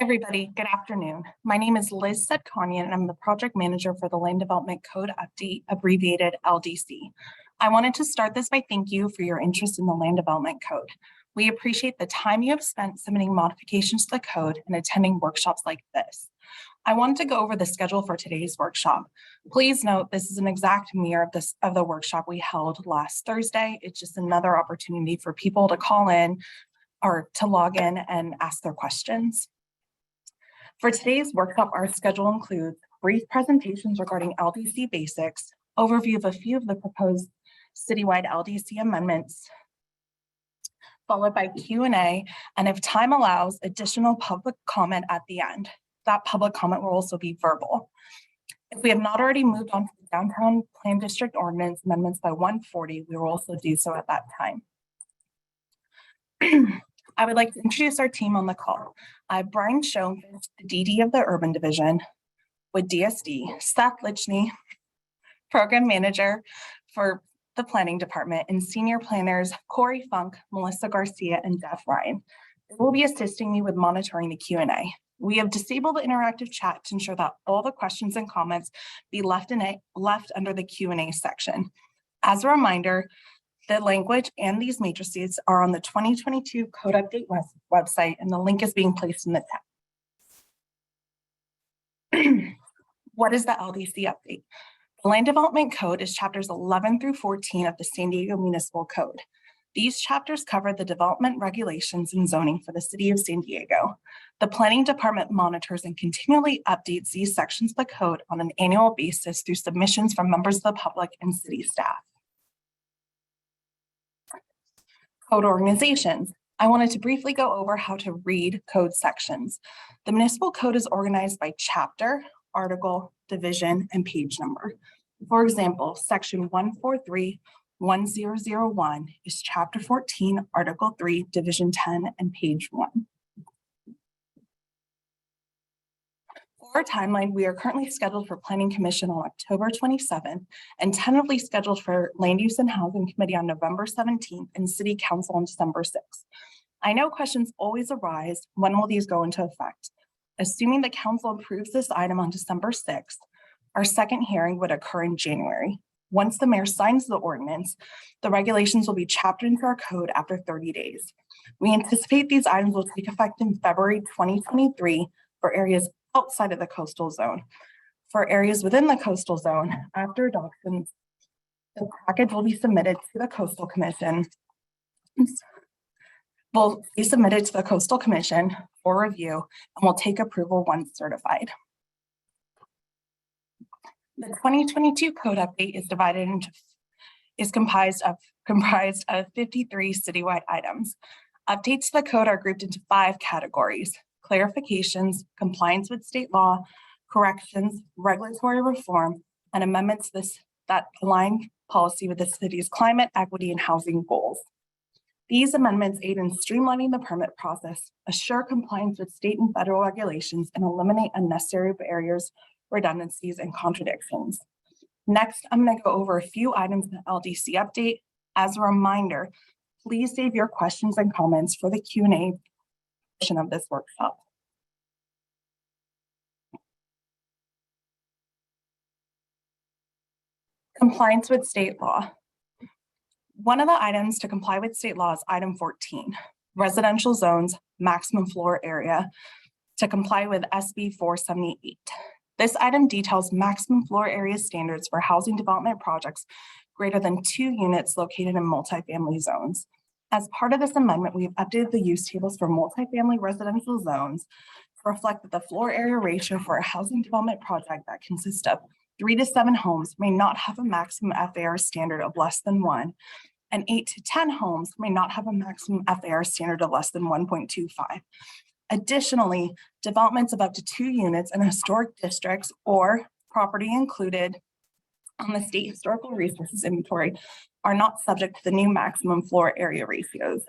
Everybody, good afternoon. My name is Liz Sedkanian, and I'm the project manager for the Land Development Code Update, abbreviated LDC. I wanted to start this by thanking you for your interest in the Land Development Code. We appreciate the time you have spent submitting modifications to the code and attending workshops like this. I wanted to go over the schedule for today's workshop. Please note this is an exact mirror of the workshop we held last Thursday. It's just another opportunity for people to call in or to log in and ask their questions. For today's workshop, our schedule includes brief presentations regarding LDC basics, overview of a few of the proposed citywide LDC amendments, followed by Q&A, and if time allows, additional public comment at the end. That public comment will also be verbal. If we have not already moved on to the Downtown Plan District Ordinance amendments by 140, we will also do so at that time. I would like to introduce our team on the call. I have Brian Schoenfeld, the DD of the Urban Division with DSD, Seth Lichney, Program Manager for the Planning Department, and Senior Planners Corey Funk, Melissa Garcia, and Jeff Ryan. They will be assisting me with monitoring the Q&A. We have disabled the interactive chat to ensure that all the questions and comments be left under the Q&A section. As a reminder, the language and these matrices are on the 2022 Code Update website, and the link is being placed in the tab. What is the LDC update? The Land Development Code is chapters 11 through 14 of the San Diego Municipal Code. These chapters cover the development regulations and zoning for the city of San Diego. The Planning Department monitors and continually updates these sections of the code on an annual basis through submissions from members of the public and city staff. Code organizations. I wanted to briefly go over how to read code sections. The municipal code is organized by chapter, article, division, and page number. For example, section 143.1001 is chapter 14, article 3, division 10, and page 1. For our timeline, we are currently scheduled for Planning Commission on October 27th and tentatively scheduled for Land Use and Housing Committee on November 17th and City Council on December 6th. I know questions always arise, when will these go into effect? Assuming the council approves this item on December 6th, our second hearing would occur in January. Once the mayor signs the ordinance, the regulations will be chaptered into our code after 30 days. We anticipate these items will take effect in February 2023 for areas outside of the coastal zone. For areas within the coastal zone, after adoption, the package will be submitted to the Coastal Commission. Will be submitted to the Coastal Commission for review and will take approval once certified. The 2022 Code Update is comprised of 53 citywide items. Updates to the code are grouped into 5 categories: clarifications, compliance with state law, corrections, regulatory reform, and amendments that align policy with the city's climate, equity, and housing goals. These amendments aid in streamlining the permit process, assure compliance with state and federal regulations, and eliminate unnecessary barriers, redundancies, and contradictions. Next, I'm going to go over a few items in the LDC update. As a reminder, please save your questions and comments for the Q&A portion of this workshop. Compliance with state law. One of the items to comply with state law is item 14, residential zones, maximum floor area, to comply with SB 478. This item details maximum floor area standards for housing development projects greater than 2 units located in multifamily zones. As part of this amendment, we have updated the use tables for multifamily residential zones to reflect that the floor area ratio for a housing development project that consists of 3 to 7 homes may not have a maximum FAR standard of less than 1, and 8 to 10 homes may not have a maximum FAR standard of less than 1.25. Additionally, developments of up to 2 units in historic districts or property included on the state historical resources inventory are not subject to the new maximum floor area ratios.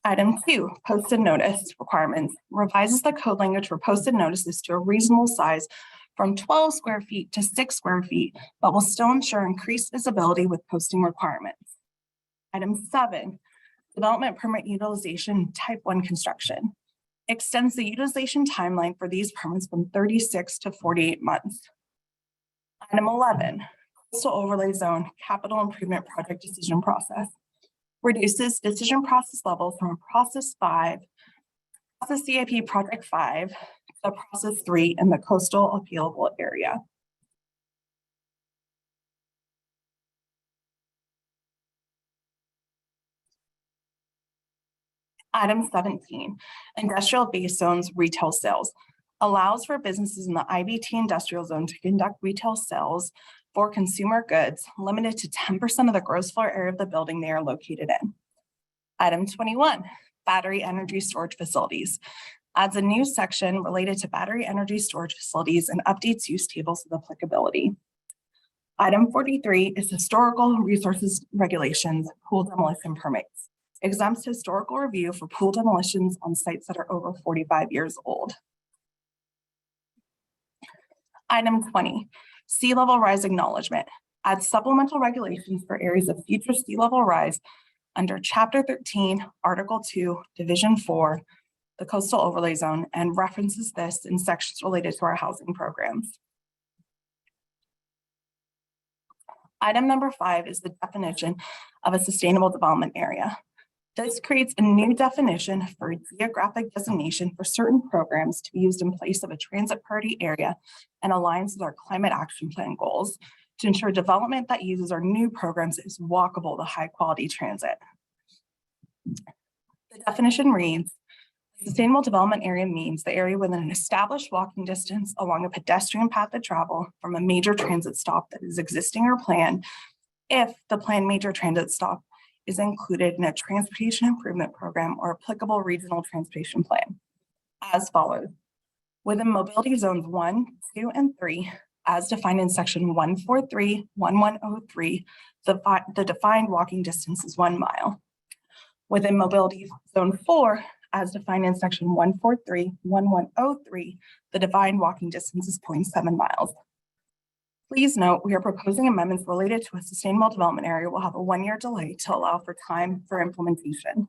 Item 2, posted notice requirements, revises the code language for posted notices to a reasonable size from 12 square feet to 6 square feet, but will still ensure increased visibility with posting requirements. Item 7, development permit utilization type 1 construction. Extends the utilization timeline for these permits from 36 to 48 months. Item 11, coastal overlay zone capital improvement project decision process. Reduces decision process levels from process 5, process CIP project 5, to process 3 in the coastal appealable area. Item 17, industrial base zones retail sales. Allows for businesses in the IBT industrial zone to conduct retail sales for consumer goods limited to 10% of the gross floor area of the building they are located in. Item 21, battery energy storage facilities. Adds a new section related to battery energy storage facilities and updates use tables of applicability. Item 43 is historical resources regulations, pool demolition permits. Exempts historical review for pool demolitions on sites that are over 45 years old. Item 20, sea level rise acknowledgement. Adds supplemental regulations for areas of future sea level rise under Chapter 13, Article 2, Division 4, the Coastal Overlay Zone, and references this in sections related to our housing programs. Item number 5 is the definition of a sustainable development area. This creates a new definition for a geographic designation for certain programs to be used in place of a transit priority area and aligns with our climate action plan goals to ensure development that uses our new programs is walkable to high quality transit. The definition reads, sustainable development area means the area within an established walking distance along a pedestrian path of travel from a major transit stop that is existing or planned if the planned major transit stop is included in a transportation improvement program or applicable regional transportation plan as follows. Within mobility zones 1, 2, and 3, as defined in section 143, 1103, the defined walking distance is 1 mile. Within mobility zone 4, as defined in section 143, 1103, the defined walking distance is 0.7 miles. Please note, we are proposing amendments related to a sustainable development area will have a 1-year delay to allow for time for implementation.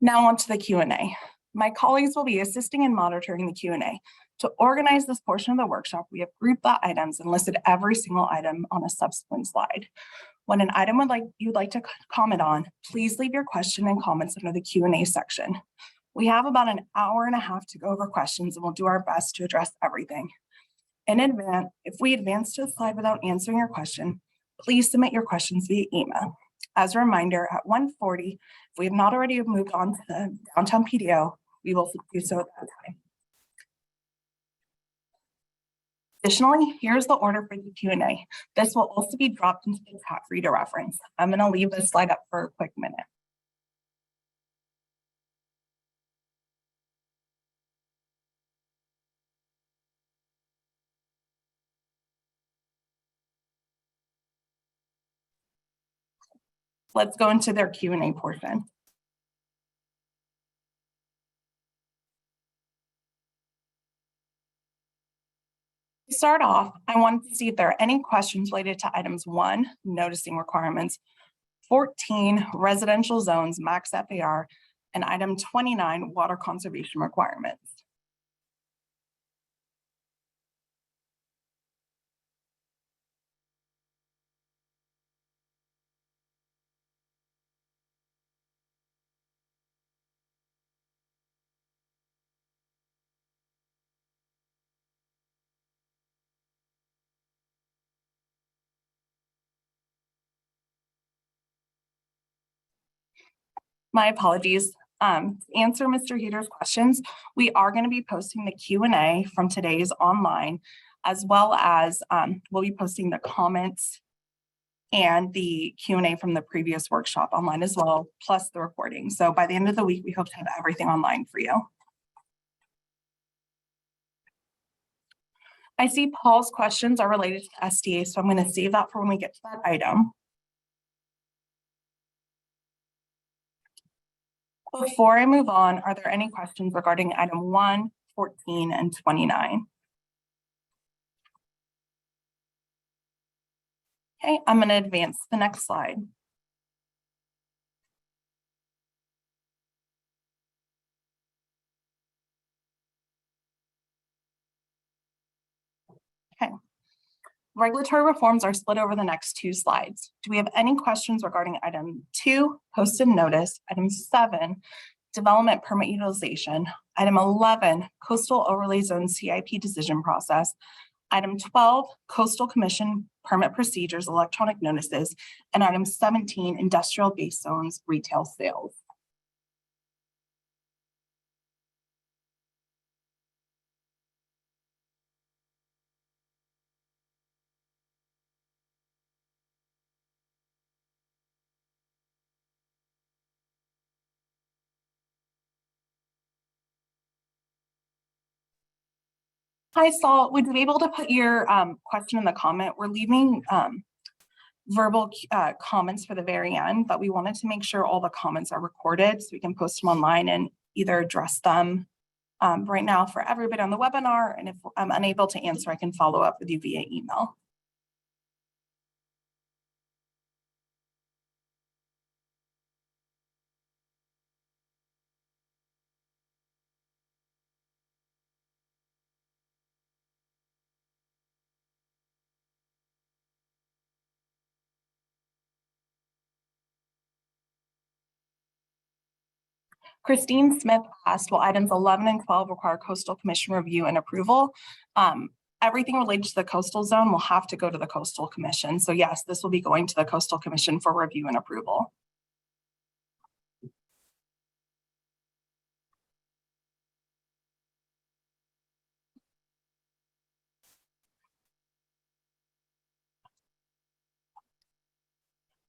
Now on to the Q&A. My colleagues will be assisting and monitoring the Q&A. To organize this portion of the workshop, we have grouped the items and listed every single item on a subsequent slide. When an item you'd like to comment on, please leave your question and comments under the Q&A section. We have about an hour and a half to go over questions and we'll do our best to address everything. In advance, if we advance to a slide without answering your question, please submit your questions via email. As a reminder, at 1:40, if we have not already moved on to the downtown PDO, we will do so at that time. Additionally, here's the order for the Q&A. This will also be dropped into the chat for you to reference. I'm going to leave this slide up for a quick minute. Let's go into their Q&A portion. To start off, I wanted to see if there are any questions related to items 1, noticing requirements, 14, residential zones, max FAR, and item 29, water conservation requirements. My apologies. To answer Mr. Heater's questions, we are going to be posting the Q&A from today's online, as well as we'll be posting the comments and the Q&A from the previous workshop online as well, plus the recording. So by the end of the week, we hope to have everything online for you. I see Paul's questions are related to SDA, so I'm going to save that for when we get to that item. Before I move on, are there any questions regarding item 1, 14, and 29. Okay, I'm going to advance to the next slide. Okay. Regulatory reforms are split over the next 2 slides. Do we have any questions regarding item 2, posted notice, item 7, development permit utilization, item 11, coastal overlay zone CIP decision process, item 12, coastal commission permit procedures, electronic notices, and item 17, industrial base zones, retail sales. Hi, Saul. Would you be able to put your question in the comment? We're leaving verbal comments for the very end, but we wanted to make sure all the comments are recorded so we can post them online and either address them right now for everybody on the webinar. And if I'm unable to answer, I can follow up with you via email. Christine Smith asked, will items 11 and 12 require coastal commission review and approval? Everything related to the coastal zone will have to go to the coastal commission. So yes, this will be going to the coastal commission for review and approval.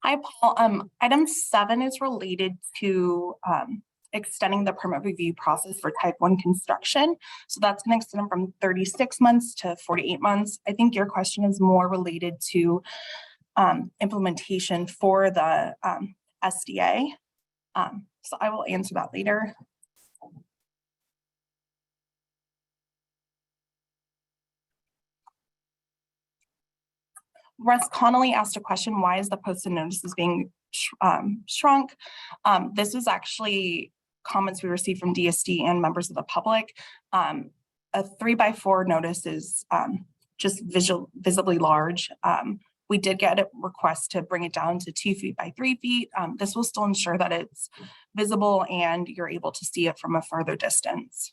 Hi, Paul. Item 7 is related to extending the permit review process for type 1 construction. So that's going to extend from 36 months to 48 months. I think your question is more related to implementation for the SDA. So I will answer that later. Russ Connolly asked a question, why is the posted notices being shrunk? This was actually comments we received from DSD and members of the public. A 3x4 notice is just visibly large. We did get a request to bring it down to 2 feet by 3 feet. This will still ensure that it's visible and you're able to see it from a further distance.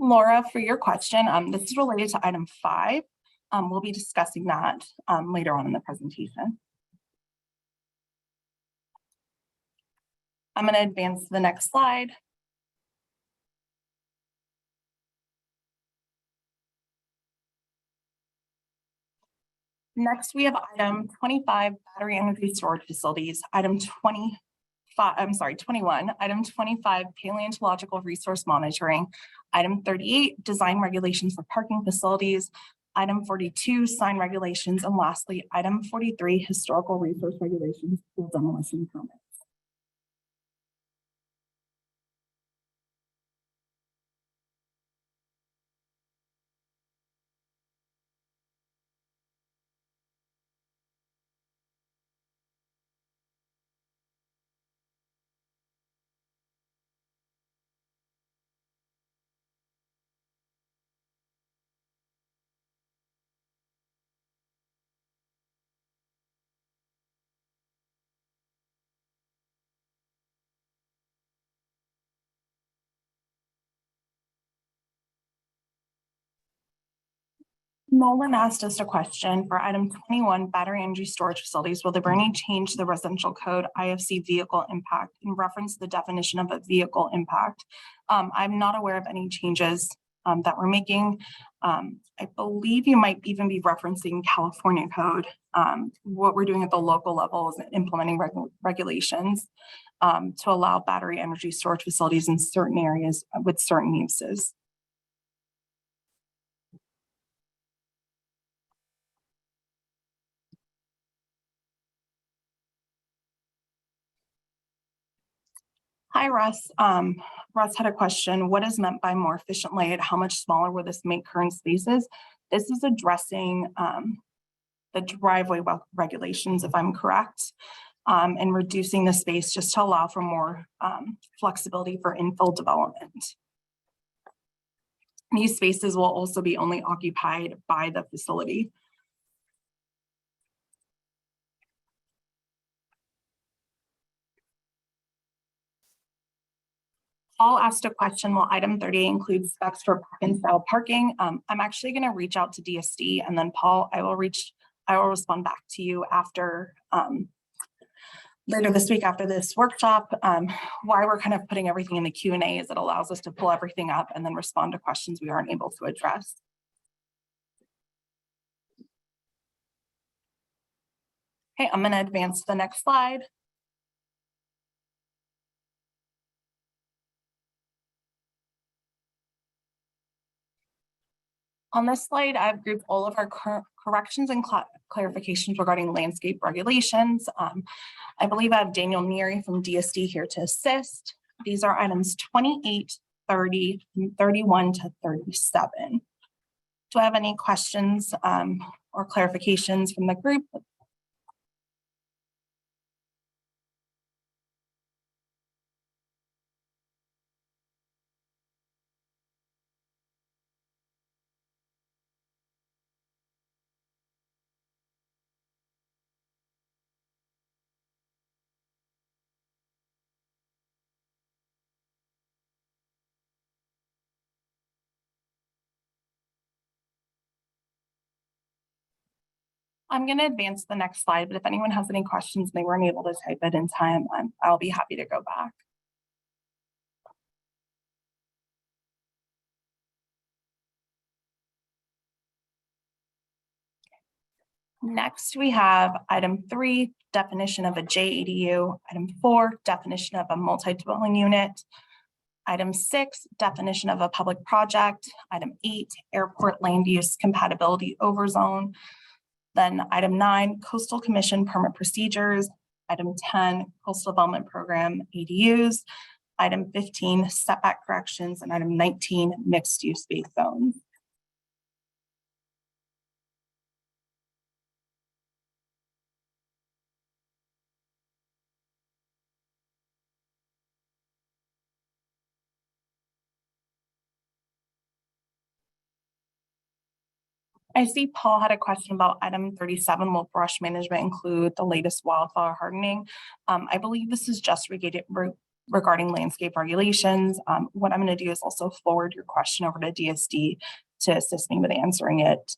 Laura, for your question, this is related to item 5. We'll be discussing that later on in the presentation. I'm going to advance to the next slide. Next, we have item 25, battery energy storage facilities. Item 21, item 25, paleontological resource monitoring. Item 38, design regulations for parking facilities. Item 42, sign regulations. And lastly, item 43, historical resource regulations for demolition permits. Nolan asked us a question for item 21, battery energy storage facilities. Will there be any change to the residential code IFC vehicle impact in reference to the definition of a vehicle impact? I'm not aware of any changes that we're making. I believe you might even be referencing California code. What we're doing at the local level is implementing regulations to allow battery energy storage facilities in certain areas with certain uses. Hi, Russ. Russ had a question. What is meant by more efficient layout? How much smaller will this make current spaces? This is addressing the driveway regulations, if I'm correct, and reducing the space just to allow for more flexibility for infill development. These spaces will also be only occupied by the facility. Paul asked a question, will item 30 include specs for park and style parking? I'm actually going to reach out to DSD, and then Paul, I will respond back to you after later this week after this workshop. Why we're kind of putting everything in the Q&A is it allows us to pull everything up and then respond to questions we aren't able to address. Okay, I'm going to advance to the next slide. On this slide, I've grouped all of our corrections and clarifications regarding landscape regulations. I believe I have Daniel Neary from DSD here to assist. These are items 28, 30, and 31 to 37. Do I have any questions or clarifications from the group? I'm going to advance to the next slide, but if anyone has any questions and they weren't able to type it in time, I'll be happy to go back. Next, we have item 3, definition of a JADU. Item 4, definition of a multi-dwelling unit. Item 6, definition of a public project. Item 8, airport land use compatibility overzone. Then item 9, coastal commission permit procedures. Item 10, coastal development program ADUs. Item 15, setback corrections, and item 19, mixed use space zones. I see Paul had a question about item 37. Will brush management include the latest wildfire hardening? I believe this is just regarding landscape regulations. What I'm going to do is also forward your question over to DSD to assist me with answering it.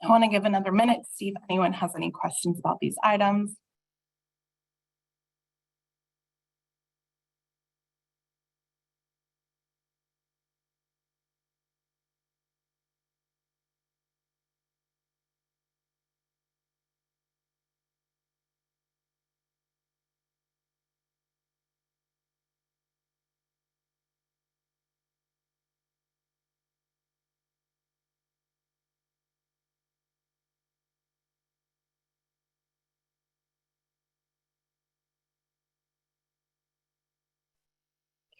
I want to give another minute to see if anyone has any questions about these items.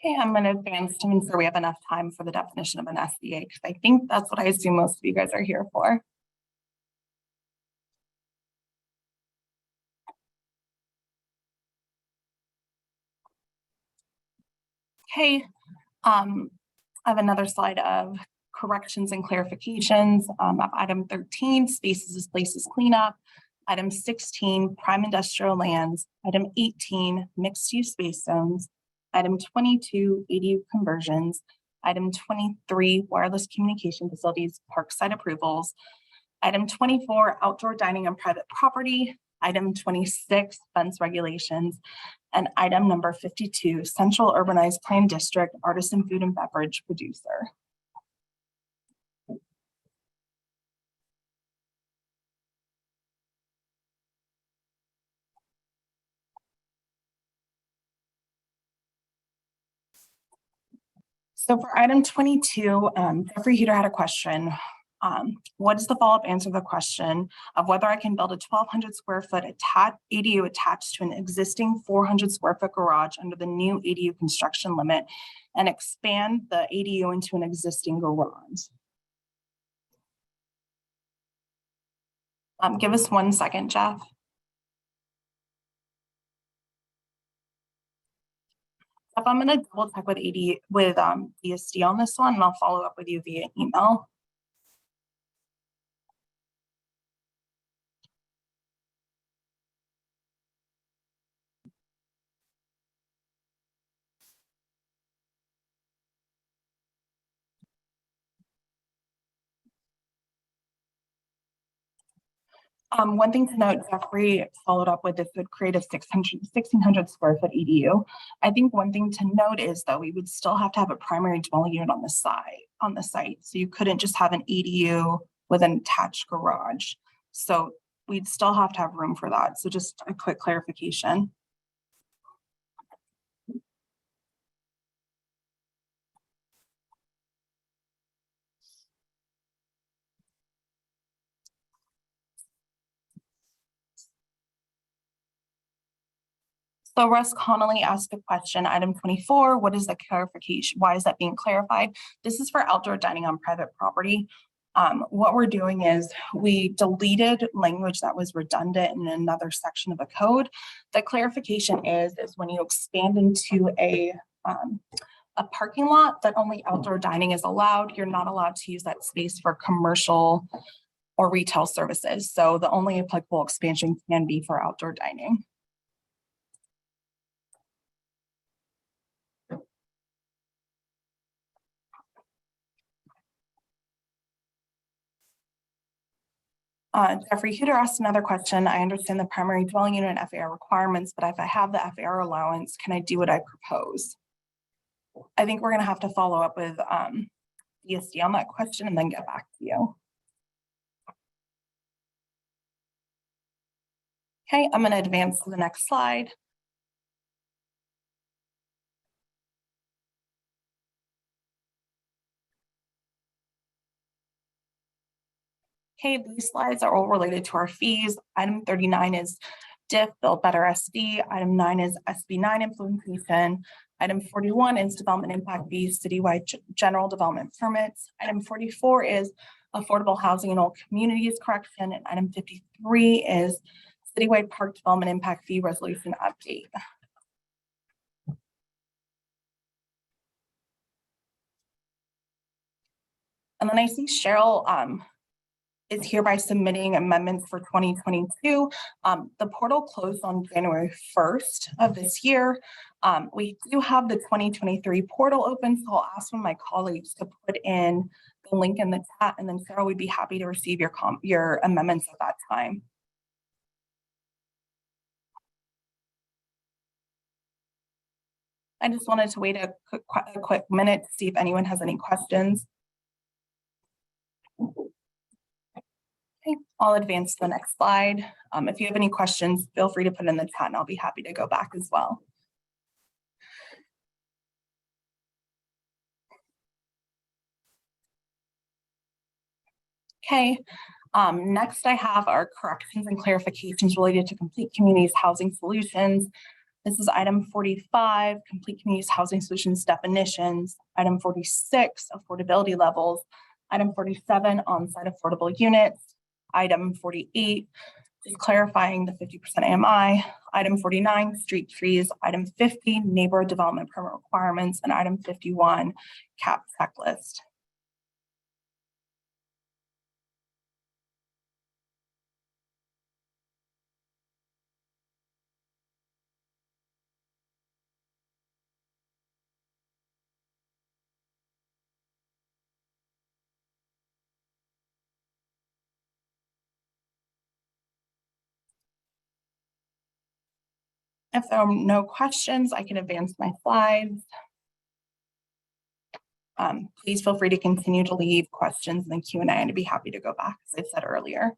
Okay, I'm going to advance to ensure we have enough time for the definition of an SDA, because I think that's what I assume most of you guys are here for. Okay, I have another slide of corrections and clarifications. Of item 13, spaces is places cleanup. Item 16, prime industrial lands. Item 18, mixed use space zones. Item 22, ADU conversions. Item 23, wireless communication facilities, park site approvals. Item 24, outdoor dining on private property. Item 26, fence regulations. And item number 52, central urbanized plan district, artisan food and beverage producer. So for item 22, Jeffrey Heater had a question. What is the follow-up answer to the question of whether I can build a 1,200 square foot ADU attached to an existing 400 square foot garage under the new ADU construction limit and expand the ADU into an existing garage? Give us 1 second, Jeff. If I'm going to double check with ESD on this one, and I'll follow up with you via email. One thing to note, Jeffrey followed up with this would create a 1,600 square foot EDU. I think one thing to note is that we would still have to have a primary dwelling unit on the site. So you couldn't just have an EDU with an attached garage. So we'd still have to have room for that. So just a quick clarification. So Russ Connolly asked a question, item 24, what is the clarification? Why is that being clarified? This is for outdoor dining on private property. What we're doing is we deleted language that was redundant in another section of the code. The clarification is when you expand into a parking lot that only outdoor dining is allowed, you're not allowed to use that space for commercial or retail services. So the only applicable expansion can be for outdoor dining. Jeffrey Huter asked another question. I understand the primary dwelling unit and FAR requirements, but if I have the FAR allowance, can I do what I propose? I think we're going to have to follow up with ESD on that question and then get back to you. Okay, I'm going to advance to the next slide. Okay, these slides are all related to our fees. Item 39 is DIF, Build Better SD. Item 9 is SB9 implementation. Item 41 is development impact fees, citywide general development permits. Item 44 is affordable housing in all communities correction. And item 53 is citywide park development impact fee resolution update. And then I see Cheryl is hereby submitting amendments for 2022. The portal closed on January 1st of this year. We do have the 2023 portal open, so I'll ask one of my colleagues to put in the link in the chat, and then Sarah, we'd be happy to receive your amendments at that time. I just wanted to wait a quick minute to see if anyone has any questions. Okay, I'll advance to the next slide. If you have any questions, feel free to put in the chat and I'll be happy to go back as well. Okay, next I have our corrections and clarifications related to Complete Communities Housing Solutions. This is item 45, Complete Communities Housing Solutions definitions. Item 46, affordability levels. Item 47, on-site affordable units. Item 48, just clarifying the 50% AMI. Item 49, street trees. Item 50, neighborhood development permit requirements. And item 51, cap checklist. If there are no questions, I can advance my slides. Please feel free to continue to leave questions in the Q&A and I'd be happy to go back, as I said earlier.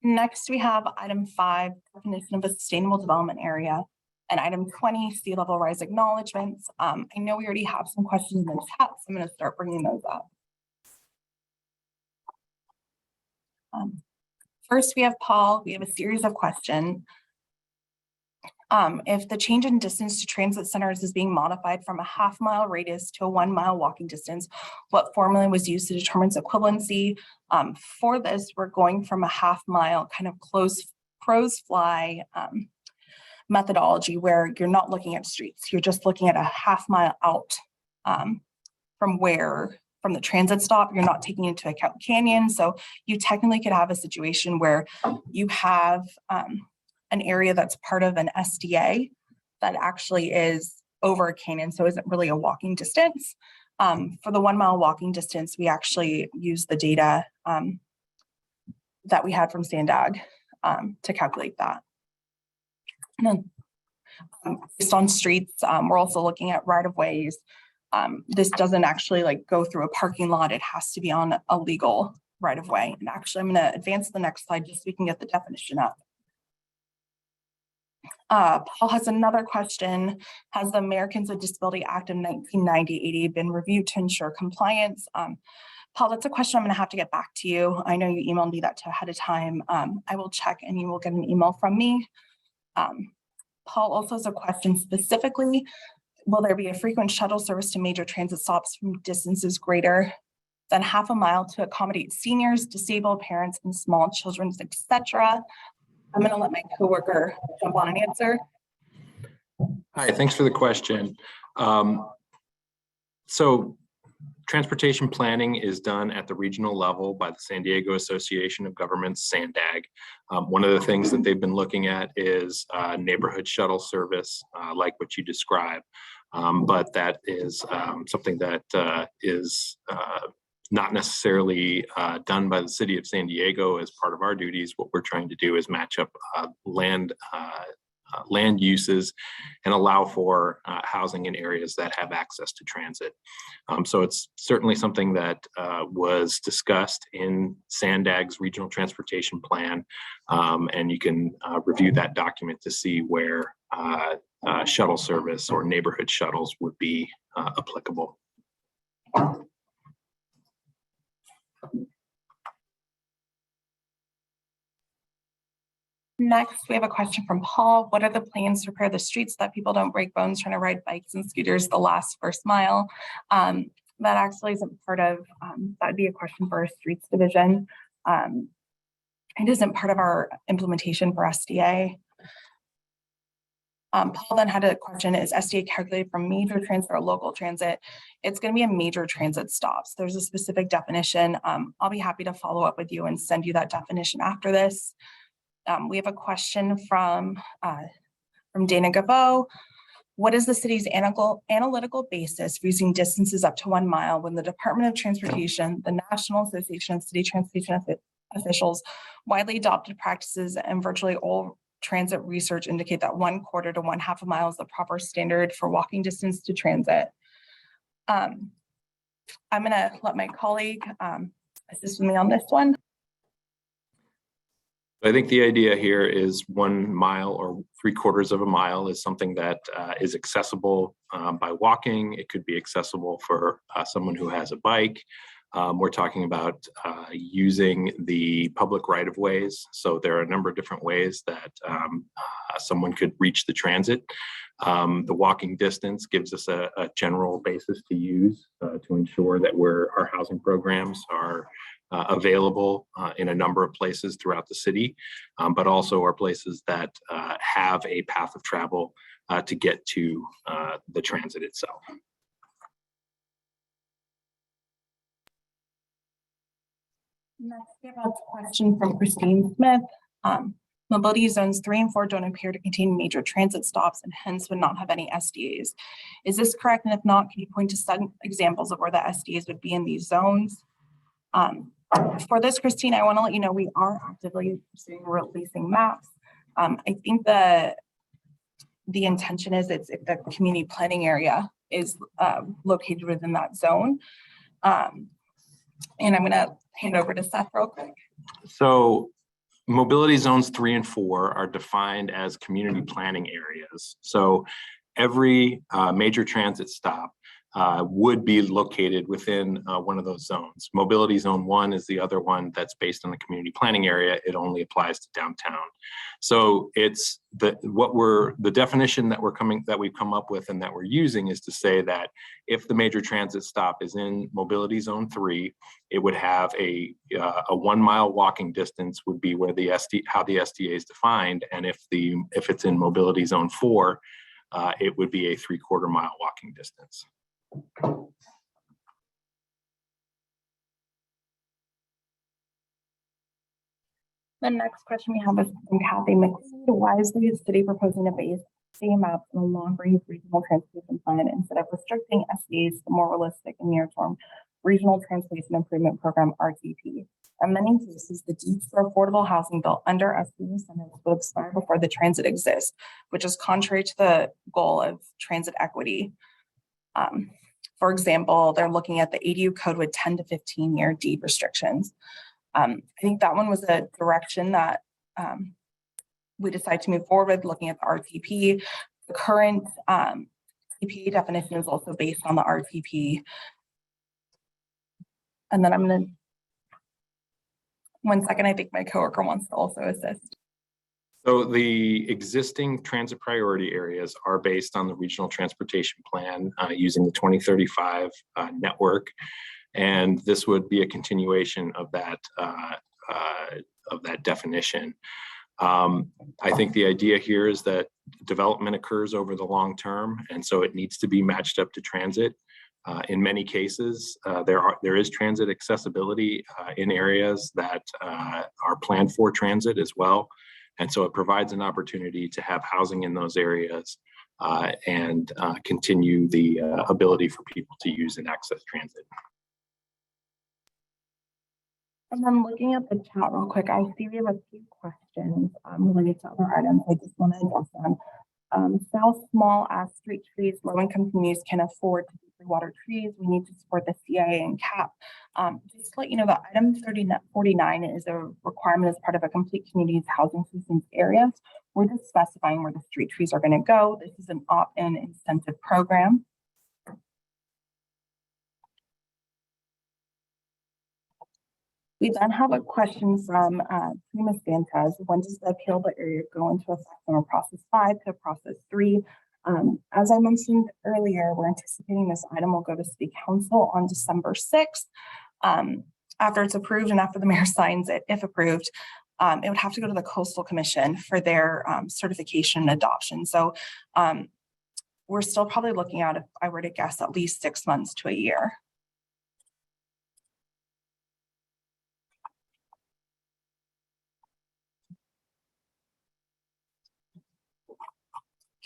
Next, we have item 5, definition of a sustainable development area. And item 20, sea level rise acknowledgments. I know we already have some questions in the chat, so I'm going to start bringing those up. First, we have Paul. We have a series of questions. If the change in distance to transit centers is being modified from a half-mile radius to a 1 mile walking distance, what formula was used to determine equivalency? For this, we're going from a half-mile kind of crow's fly methodology where you're not looking at streets. You're just looking at a half-mile out from the transit stop. You're not taking into account canyon. So you technically could have a situation where you have an area that's part of an SDA that actually is over a canyon, so isn't really a walking distance. For the 1 mile walking distance, we actually use the data that we had from Sandag to calculate that. And then based on streets, we're also looking at right-of-ways. This doesn't actually go through a parking lot. It has to be on a legal right-of-way. And actually, I'm going to advance to the next slide just so we can get the definition up. Paul has another question. Has the Americans with Disability Act of 1990 been reviewed to ensure compliance? Paul, that's a question I'm going to have to get back to you. I know you emailed me that ahead of time. I will check and you will get an email from me. Paul also has a question specifically. Will there be a frequent shuttle service to major transit stops from distances greater than half a mile to accommodate seniors, disabled parents, and small children, etc.? I'm going to let my coworker jump on and answer. Hi, thanks for the question. So transportation planning is done at the regional level by the San Diego Association of Governments, Sandag. One of the things that they've been looking at is neighborhood shuttle service, like what you described. But that is something that is not necessarily done by the city of San Diego as part of our duties. What we're trying to do is match up land uses and allow for housing in areas that have access to transit. So it's certainly something that was discussed in Sandag's regional transportation plan, and you can review that document to see where shuttle service or neighborhood shuttles would be applicable. Next, we have a question from Paul. What are the plans to repair the streets so that people don't break bones trying to ride bikes and scooters the first mile? That actually isn't part of, that would be a question for our streets division. It isn't part of our implementation for SDA. Paul then had a question, is SDA calculated from major transit or local transit? It's going to be a major transit stops. There's a specific definition. I'll be happy to follow up with you and send you that definition after this. We have a question from Dana Gavo. What is the city's analytical basis for using distances up to 1 mile when the Department of Transportation, the National Association of City Transportation Officials, widely adopted practices and virtually all transit research indicate that 1/4 to 1/2 a mile is the proper standard for walking distance to transit? I'm going to let my colleague assist me on this one. I think the idea here is 1 mile or 3/4 of a mile is something that is accessible by walking. It could be accessible for someone who has a bike. We're talking about using the public right-of-ways. So there are a number of different ways that someone could reach the transit. The walking distance gives us a general basis to use to ensure that our housing programs are available in a number of places throughout the city, but also are places that have a path of travel to get to the transit itself. Next, we have a question from Christine Smith. Mobility zones 3 and 4 don't appear to contain major transit stops and hence would not have any SDAs. Is this correct? And if not, can you point to some examples of where the SDAs would be in these zones? For this, Christine, I want to let you know we are actively releasing maps. I think the intention is it's if the community planning area is located within that zone. And I'm going to hand over to Seth real quick. So Mobility zones 3 and 4 are defined as community planning areas. So every major transit stop would be located within one of those zones. Mobility zone 1 is the other one that's based on the community planning area. It only applies to downtown. So it's the definition that we've come up with and that we're using is to say that if the major transit stop is in mobility zone 3, it would have a 1 mile walking distance would be where how the SDA is defined, and if it's in mobility zone 4, it would be a 3/4 mile walking distance. The next question we have is from Kathy McLeod. Why is the city proposing to base same maps in a long-range regional transportation plan instead of restricting SDA's to more realistic and near-term regional transportation improvement program (RTP)? In many cases, the deeds for affordable housing built under SDA incentives will expire before the transit exists, which is contrary to the goal of transit equity. For example, they're looking at the ADU code with 10 to 15-year deed restrictions. I think that one was a direction that we decided to move forward with, looking at the RTP. The current EPA definition is also based on the RTP. And then I'm going to, 1 second, I think my coworker wants to also assist. So the existing transit priority areas are based on the regional transportation plan using the 2035 network. And this would be a continuation of that definition. I think the idea here is that development occurs over the long term, and so it needs to be matched up to transit. In many cases, there is transit accessibility in areas that are planned for transit as well. And so it provides an opportunity to have housing in those areas and continue the ability for people to use and access transit. And then looking at the chat real quick, I see we have a few questions related to other items. I just want to address them. Sell small as street trees. Low-income communities can afford to do water trees. We need to support the CIA and CAP. Just to let you know that item 49 is a requirement as part of a complete community's housing systems areas. We're just specifying where the street trees are going to go. This is an opt-in incentive program. We then have a question from Prima Santos. When does the appealable area go into effect from process 5 to process 3? As I mentioned earlier, we're anticipating this item will go to City Council on December 6th. After it's approved and after the mayor signs it, if approved, it would have to go to the Coastal Commission for their certification and adoption. So we're still probably looking at, if I were to guess, at least 6 months to a year.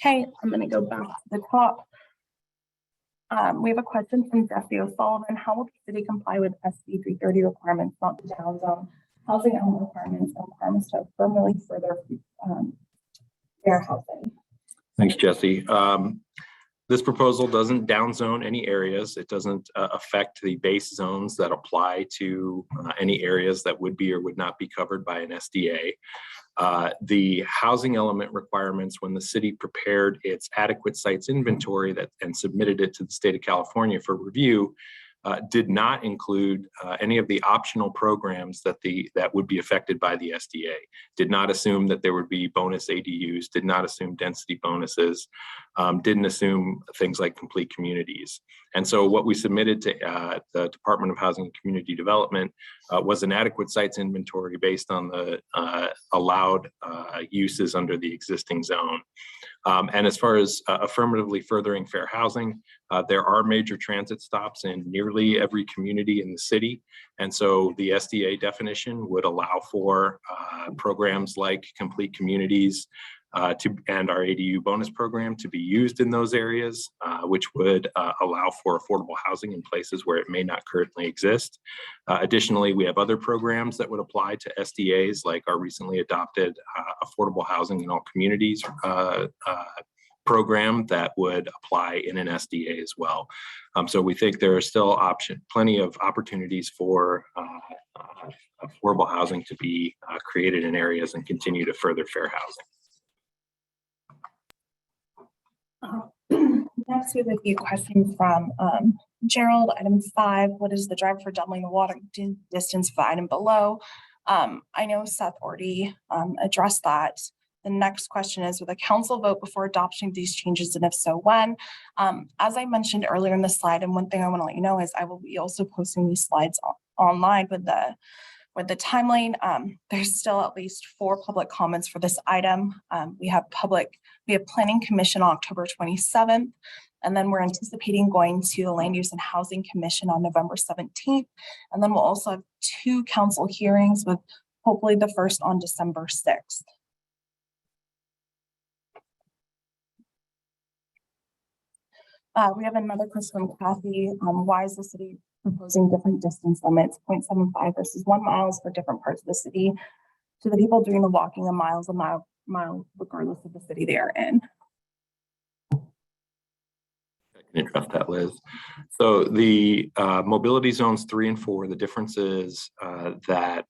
Okay, I'm going to go back to the top. We have a question from Jesse O'Sullivan. How will the city comply with SB 330 requirements, not the town zone, housing element requirements, and requirements to affirmatively further fair housing? Thanks, Jesse. This proposal doesn't downzone any areas. It doesn't affect the base zones that apply to any areas that would be or would not be covered by an SDA. The housing element requirements, when the city prepared its adequate sites inventory and submitted it to the state of California for review, did not include any of the optional programs that would be affected by the SDA. Did not assume that there would be bonus ADUs, did not assume density bonuses, didn't assume things like complete communities. And so what we submitted to the Department of Housing and Community Development was an adequate sites inventory based on the allowed uses under the existing zone. And as far as affirmatively furthering fair housing, there are major transit stops in nearly every community in the city. And so the SDA definition would allow for programs like complete communities and our ADU bonus program to be used in those areas, which would allow for affordable housing in places where it may not currently exist. Additionally, we have other programs that would apply to SDAs, like our recently adopted affordable housing in all communities program that would apply in an SDA as well. So we think there are still plenty of opportunities for affordable housing to be created in areas and continue to further fair housing. Next, we have a few questions from Gerald. Item 5, what is the driver for doubling the walking distance for the item below? I know Seth already addressed that. The next question is, will the council vote before adopting these changes, and if so, when? As I mentioned earlier in the slide, and one thing I want to let you know is I will be also posting these slides online with the timeline. There's still at least 4 public comments for this item. We have Planning Commission on October 27th, and then we're anticipating going to the Land Use and Housing Commission on November 17th. And then we'll also have 2 council hearings, with hopefully the first on December 6th. We have another question from Kathy. Why is the city proposing different distance limits, 0.75 versus 1 miles for different parts of the city, to the people doing the walking a mile regardless of the city they are in? I can address that, Liz. So the mobility zones 3 and 4, the difference is that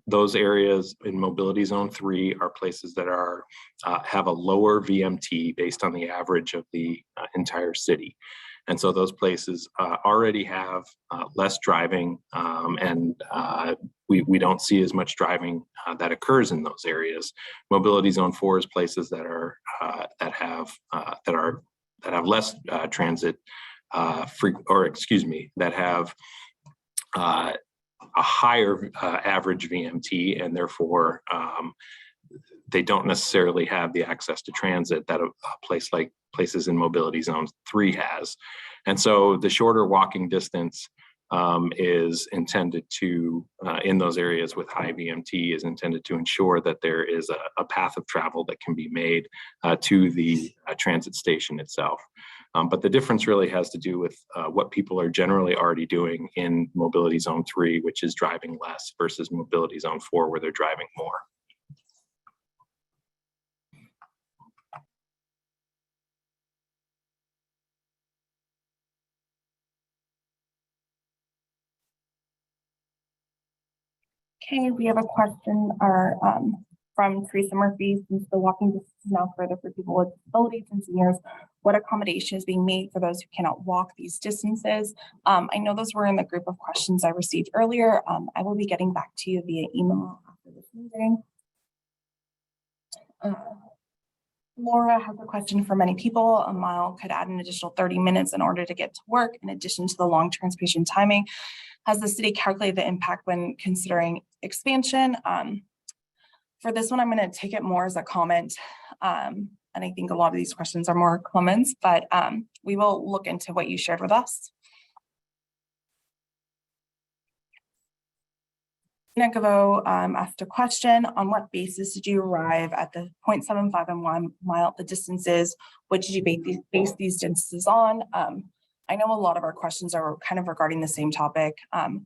those areas in mobility zone 3 are places that are have a lower VMT based on the average of the entire city. And so those places already have less driving, and we don't see as much driving that occurs in those areas. Mobility zone 4 is places that are that have less transit that have a higher average VMT, and therefore they don't necessarily have the access to transit that a place like places in mobility zone 3 has. And so the shorter walking distance is intended to, in those areas with high VMT, is intended to ensure that there is a path of travel that can be made to the transit station itself. But the difference really has to do with what people are generally already doing in mobility zone 3, which is driving less, versus mobility zone 4, where they're driving more. Okay, we have a question from Teresa Murphy. Since the walking distance is now further for people with disabilities and seniors, what accommodation is being made for those who cannot walk these distances? I know those were in the group of questions I received earlier. I will be getting back to you via email after this meeting. Laura has a question for many people. A mile could add an additional 30 minutes in order to get to work, in addition to the long transportation timing. Has the city calculated the impact when considering expansion? For this one, I'm going to take it more as a comment. And I think a lot of these questions are more comments, but we will look into what you shared with us. Negavo asked a question: on what basis did you arrive at the 0.75 and 1 mile, the distances? What did you base these distances on? I know a lot of our questions are kind of regarding the same topic.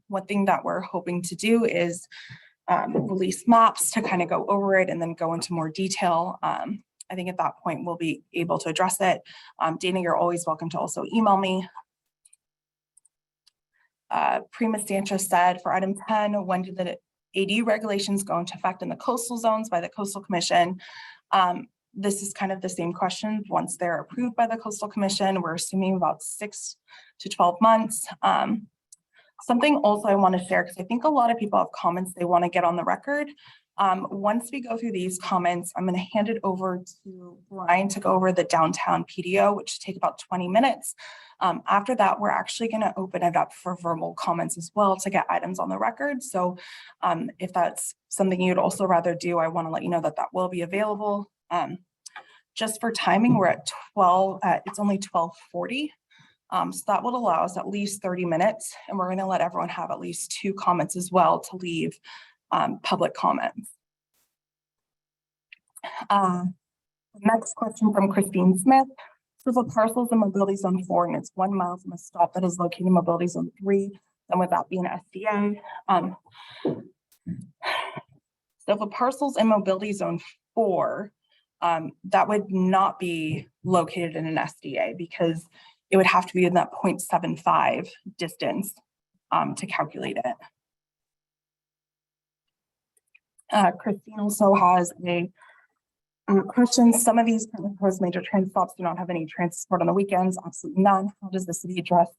One thing that we're hoping to do is release maps to kind of go over it and then go into more detail. I think at that point we'll be able to address it. Dana, you're always welcome to also email me. Prima Stancha said, for item 10, when did the ADU regulations go into effect in the coastal zones by the Coastal Commission? This is kind of the same question. Once they're approved by the Coastal Commission, we're assuming about 6 to 12 months. Something also I want to share, because I think a lot of people have comments they want to get on the record. Once we go through these comments, I'm going to hand it over to Brian to go over the downtown PDO, which will take about 20 minutes. After that, we're actually going to open it up for verbal comments as well to get items on the record. So if that's something you'd also rather do, I want to let you know that that will be available. Just for timing, we're at 12, it's only 12:40. So that would allow us at least 30 minutes, and we're going to let everyone have at least 2 comments as well to leave public comments. Next question from Christine Smith. So the parcels in mobility zone 4 and it's 1 mile from a stop that is located in mobility zone 3, then would that be an SDA? So the parcels in mobility zone 4 that would not be located in an SDA because it would have to be in that 0.75 distance to calculate it. Christine also has a question. Some of these proposed major transit stops do not have any transport on the weekends, absolutely none. How does the city address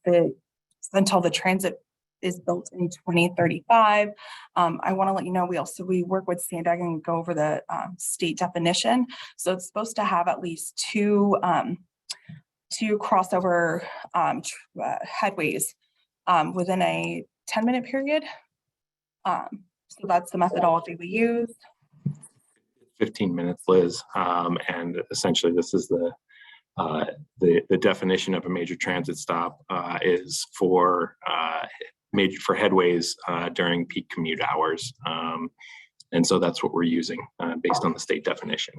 until the transit is built in 2035? I want to let you know we work with Sandag and go over the state definition. So it's supposed to have at least two crossover headways within a 10-minute period. So that's the methodology we use. 15 minutes, Liz, and essentially this is the definition of a major transit stop is for headways during peak commute hours, and so that's what we're using based on the state definition.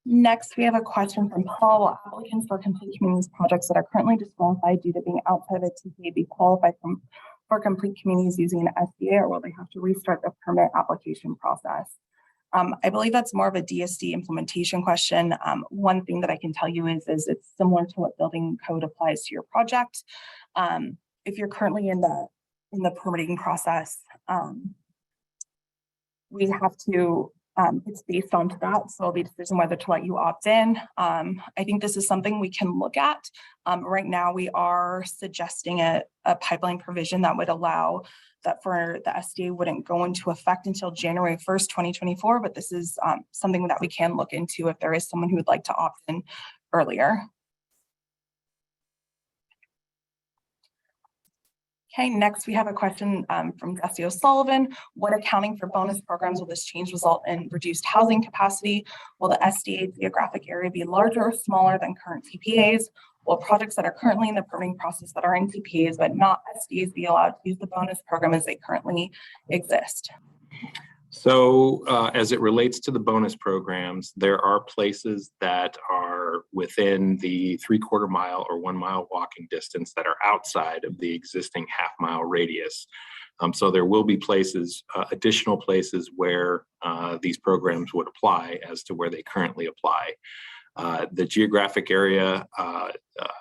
Next, we have a question from Paul. Applicants for complete communities projects that are currently disqualified due to being outside of the TPA be qualified for complete communities using an SDA, or will they have to restart the permit application process? I believe that's more of a DSD implementation question. One thing that I can tell you is it's similar to what building code applies to your project. If you're currently in the permitting process, we have to, it's based on that. So it'll be a decision whether to let you opt in. I think this is something we can look at. Right now, we are suggesting a pipeline provision that would allow that for the SDA wouldn't go into effect until January 1st, 2024, but this is something that we can look into if there is someone who would like to opt in earlier. Okay, next we have a question from Gussie O'Sullivan. What accounting for bonus programs will this change result in reduced housing capacity? Will the SDA geographic area be larger or smaller than current TPAs? Will projects that are currently in the permitting process that are in TPAs but not SDAs be allowed to use the bonus program as they currently exist? So as it relates to the bonus programs, there are places that are within the 3/4 mile or 1 mile walking distance that are outside of the existing half-mile radius. So there will be places, additional places where these programs would apply as to where they currently apply. The geographic area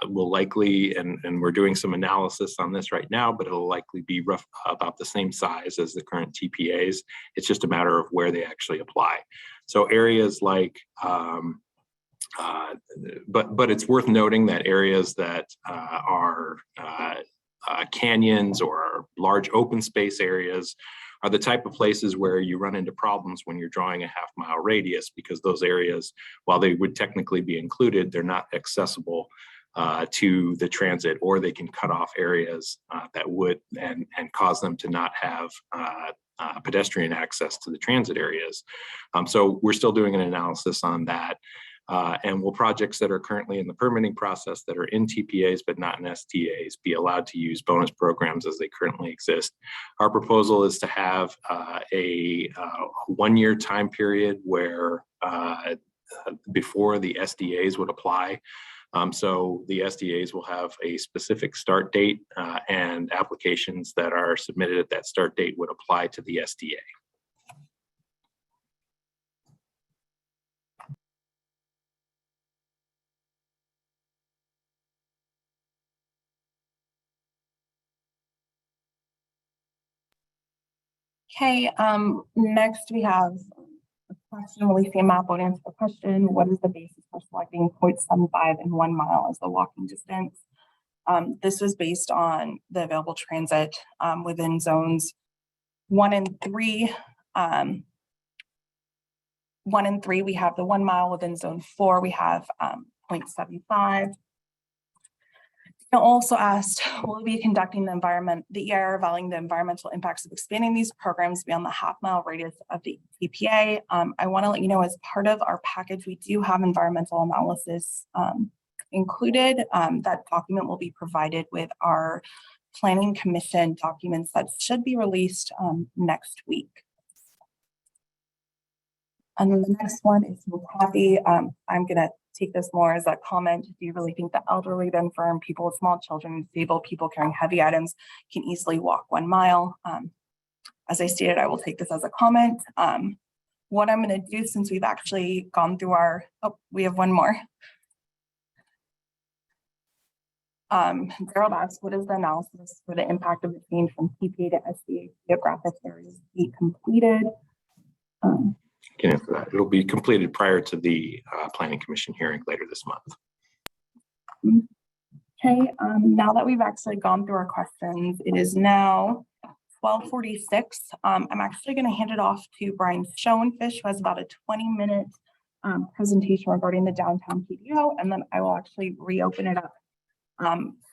will likely, and we're doing some analysis on this right now, but it'll likely be about the same size as the current TPAs. It's just a matter of where they actually apply. So areas like, but it's worth noting that areas that are canyons or large open space areas are the type of places where you run into problems when you're drawing a half-mile radius, because those areas, while they would technically be included, they're not accessible to the transit, or they can cut off areas that would and cause them to not have pedestrian access to the transit areas. So we're still doing an analysis on that. And will projects that are currently in the permitting process that are in TPAs but not in STAs be allowed to use bonus programs as they currently exist? Our proposal is to have a 1-year time period where before the SDAs would apply. So the SDAs will have a specific start date, and applications that are submitted at that start date would apply to the SDA. Okay, next we have a question. Will we see a map would answer the question? What is the basis for selecting 0.75 and 1 mile as the walking distance? This was based on the available transit within zones 1 and 3. 1 and 3, we have the 1 mile. Within zone 4, we have 0.75. Also asked, will we be conducting the EIR evaluating the environmental impacts of expanding these programs beyond the half-mile radius of the EPA? I want to let you know, as part of our package, we do have environmental analysis included. That document will be provided with our Planning Commission documents that should be released next week. And then the next one is from Kathy. I'm going to take this more as a comment. Do you really think the elderly, the infirm, people with small children, disabled people carrying heavy items can easily walk 1 mile? As I stated, I will take this as a comment. what I'm going to do, since we've actually gone through our, oh, we have one more. Gerald asked, what is the analysis for the impact of the change from PPA to SDA geographic areas be completed? Can answer that. It'll be completed prior to the Planning Commission hearing later this month. Okay, now that we've actually gone through our questions, it is now 12:46. I'm actually going to hand it off to Brian Schoenfish, who has about a 20-minute presentation regarding the downtown PDO, and then I will actually reopen it up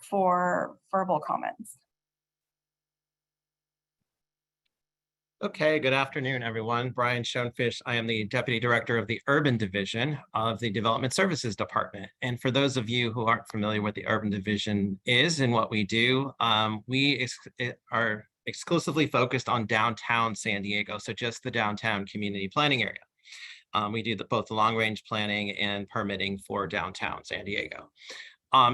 for verbal comments. Okay, good afternoon, everyone. Brian Schoenfish. I am the Deputy Director of the Urban Division of the Development Services Department. And for those of you who aren't familiar with the Urban Division is and what we do, we are exclusively focused on downtown San Diego, so just the downtown community planning area. We do both the long-range planning and permitting for downtown San Diego.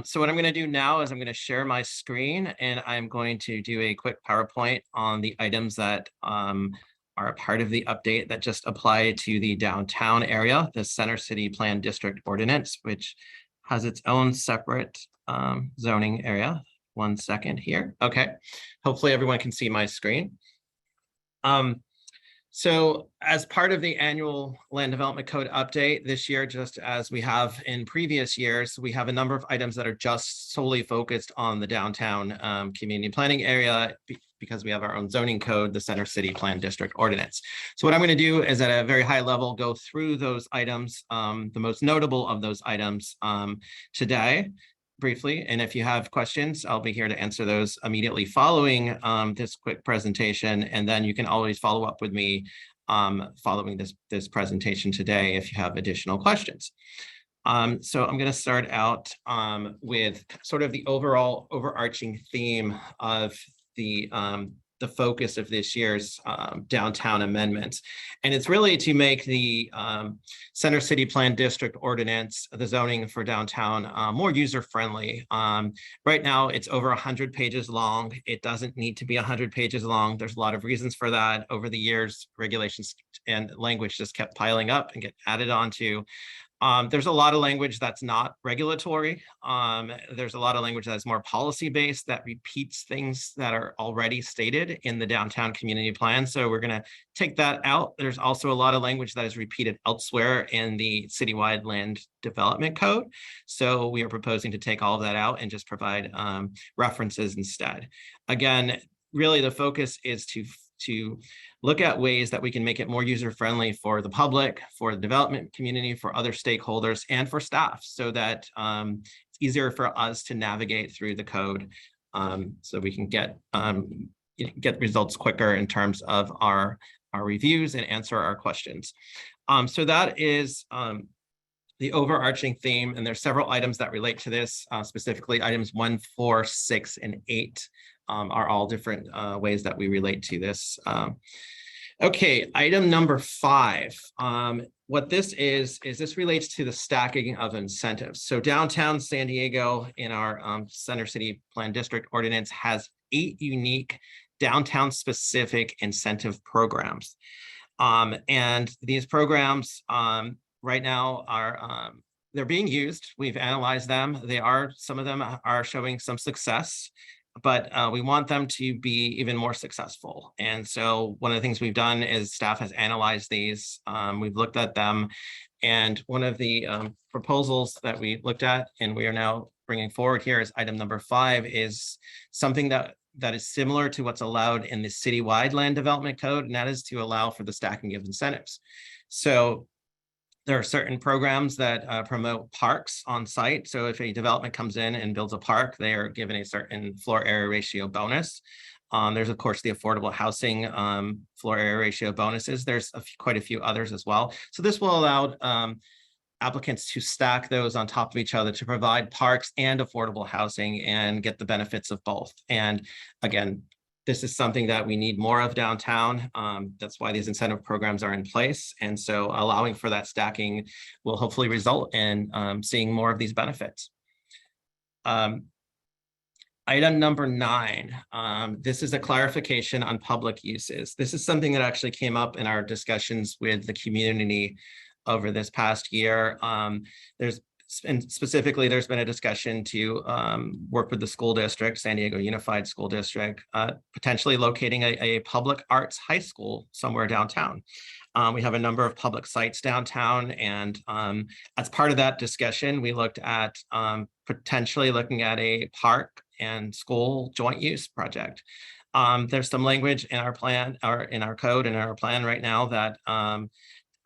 So what I'm going to do now is I'm going to share my screen, and I'm going to do a quick PowerPoint on the items that are a part of the update that just apply to the downtown area, the Center City Plan District Ordinance, which has its own separate zoning area. 1 second here. Okay, hopefully everyone can see my screen. So as part of the annual Land Development Code update this year, just as we have in previous years, we have a number of items that are just solely focused on the downtown community planning area because we have our own zoning code, the Center City Plan District Ordinance. So what I'm going to do is at a very high level, go through those items, the most notable of those items today, briefly. And if you have questions, I'll be here to answer those immediately following this quick presentation. And then you can always follow up with me following this presentation today if you have additional questions. So I'm going to start out with sort of the overall overarching theme of the focus of this year's downtown amendments. And it's really to make the Center City Plan District Ordinance, the zoning for downtown, more user-friendly. Right now, it's over 100 pages long. It doesn't need to be 100 pages long. There's a lot of reasons for that. Over the years, regulations and language just kept piling up and get added onto. There's a lot of language that's not regulatory. There's a lot of language that's more policy-based that repeats things that are already stated in the downtown community plan. So we're going to take that out. There's also a lot of language that is repeated elsewhere in the citywide land development code. So we are proposing to take all of that out and just provide references instead. Again, really the focus is to look at ways that we can make it more user-friendly for the public, for the development community, for other stakeholders, and for staff, so that it's easier for us to navigate through the code, so we can get results quicker in terms of our reviews and answer our questions. So that is the overarching theme, and there's several items that relate to this, specifically items 1, 4, 6, and 8. Are all different ways that we relate to this. Okay, item number 5. What this is this relates to the stacking of incentives. So downtown San Diego in our Center City Plan District Ordinance has 8 unique downtown specific incentive programs. And these programs right now are they're being used. We've analyzed them. Some of them are showing some success, but we want them to be even more successful. And so one of the things we've done is staff has analyzed these. We've looked at them. And one of the proposals that we looked at and we are now bringing forward here is item number 5 is something that is similar to what's allowed in the citywide land development code, and that is to allow for the stacking of incentives. So there are certain programs that promote parks on site. So if a development comes in and builds a park, they are given a certain floor area ratio bonus. There's, of course, the affordable housing floor area ratio bonuses. There's quite a few others as well. So this will allow applicants to stack those on top of each other to provide parks and affordable housing and get the benefits of both. And again, this is something that we need more of downtown. That's why these incentive programs are in place. And so allowing for that stacking will hopefully result in seeing more of these benefits. Item number 9, this is a clarification on public uses. This is something that actually came up in our discussions with the community over this past year. Specifically, there's been a discussion to work with the school district, San Diego Unified School District, potentially locating a public arts high school somewhere downtown. We have a number of public sites downtown, and as part of that discussion, we looked at potentially looking at a park and school joint use project. There's some language in our plan, or in our code and our plan right now that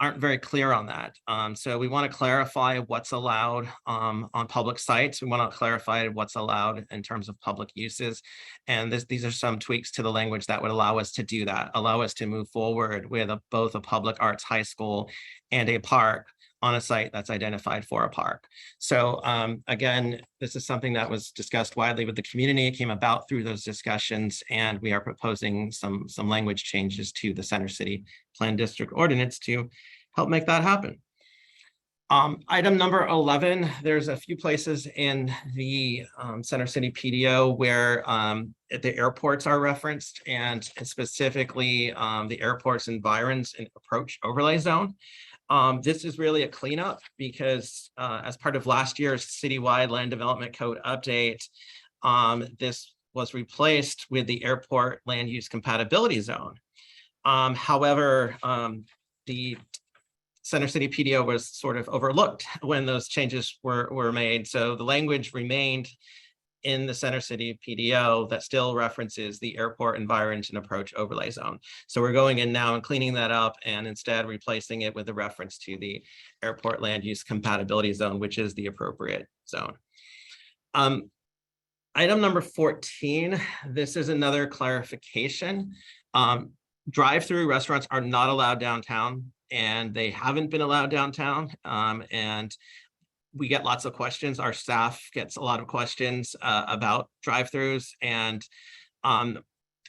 aren't very clear on that. So we want to clarify what's allowed on public sites. We want to clarify what's allowed in terms of public uses. And these are some tweaks to the language that would allow us to do that, allow us to move forward with both a public arts high school and a park on a site that's identified for a park. So again, this is something that was discussed widely with the community. It came about through those discussions, and we are proposing some language changes to the Center City Plan District Ordinance to help make that happen. Item number 11, there's a few places in the Center City PDO where the airports are referenced, and specifically the airport's environs and approach overlay zone. This is really a cleanup because as part of last year's citywide land development code update, this was replaced with the airport land use compatibility zone. However, the Center City PDO was sort of overlooked when those changes were made. So the language remained in the Center City PDO that still references the airport environs and approach overlay zone. So we're going in now and cleaning that up and instead replacing it with a reference to the airport land use compatibility zone, which is the appropriate zone. Item number 14, this is another clarification. Drive-through restaurants are not allowed downtown, and they haven't been allowed downtown. And we get lots of questions. Our staff gets a lot of questions about drive-throughs, and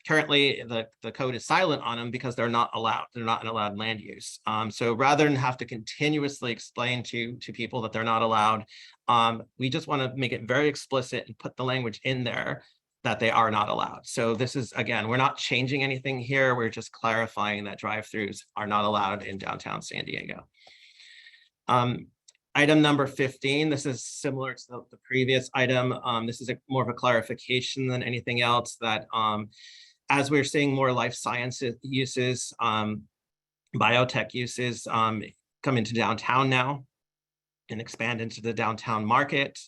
currently the code is silent on them because they're not allowed. They're not an allowed land use. So rather than have to continuously explain to people that they're not allowed, we just want to make it very explicit and put the language in there that they are not allowed. So this is, again, we're not changing anything here. We're just clarifying that drive-throughs are not allowed in downtown San Diego. Item number 15, this is similar to the previous item. This is more of a clarification than anything else, that as we're seeing more life sciences uses, biotech uses come into downtown now and expand into the downtown market,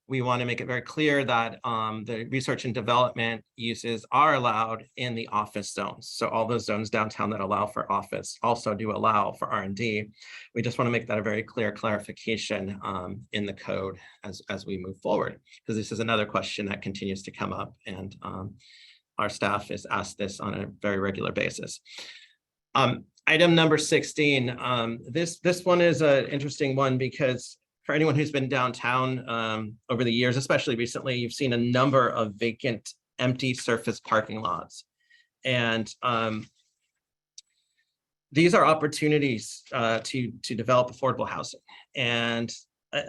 we want to make it very clear that the research and development uses are allowed in the office zones. So all those zones downtown that allow for office also do allow for R&D. We just want to make that a very clear clarification in the code as we move forward, because this is another question that continues to come up, and our staff is asked this on a very regular basis. Item number 16, this one is an interesting one because for anyone who's been downtown over the years, especially recently, you've seen a number of vacant, empty surface parking lots. And these are opportunities to develop affordable housing, and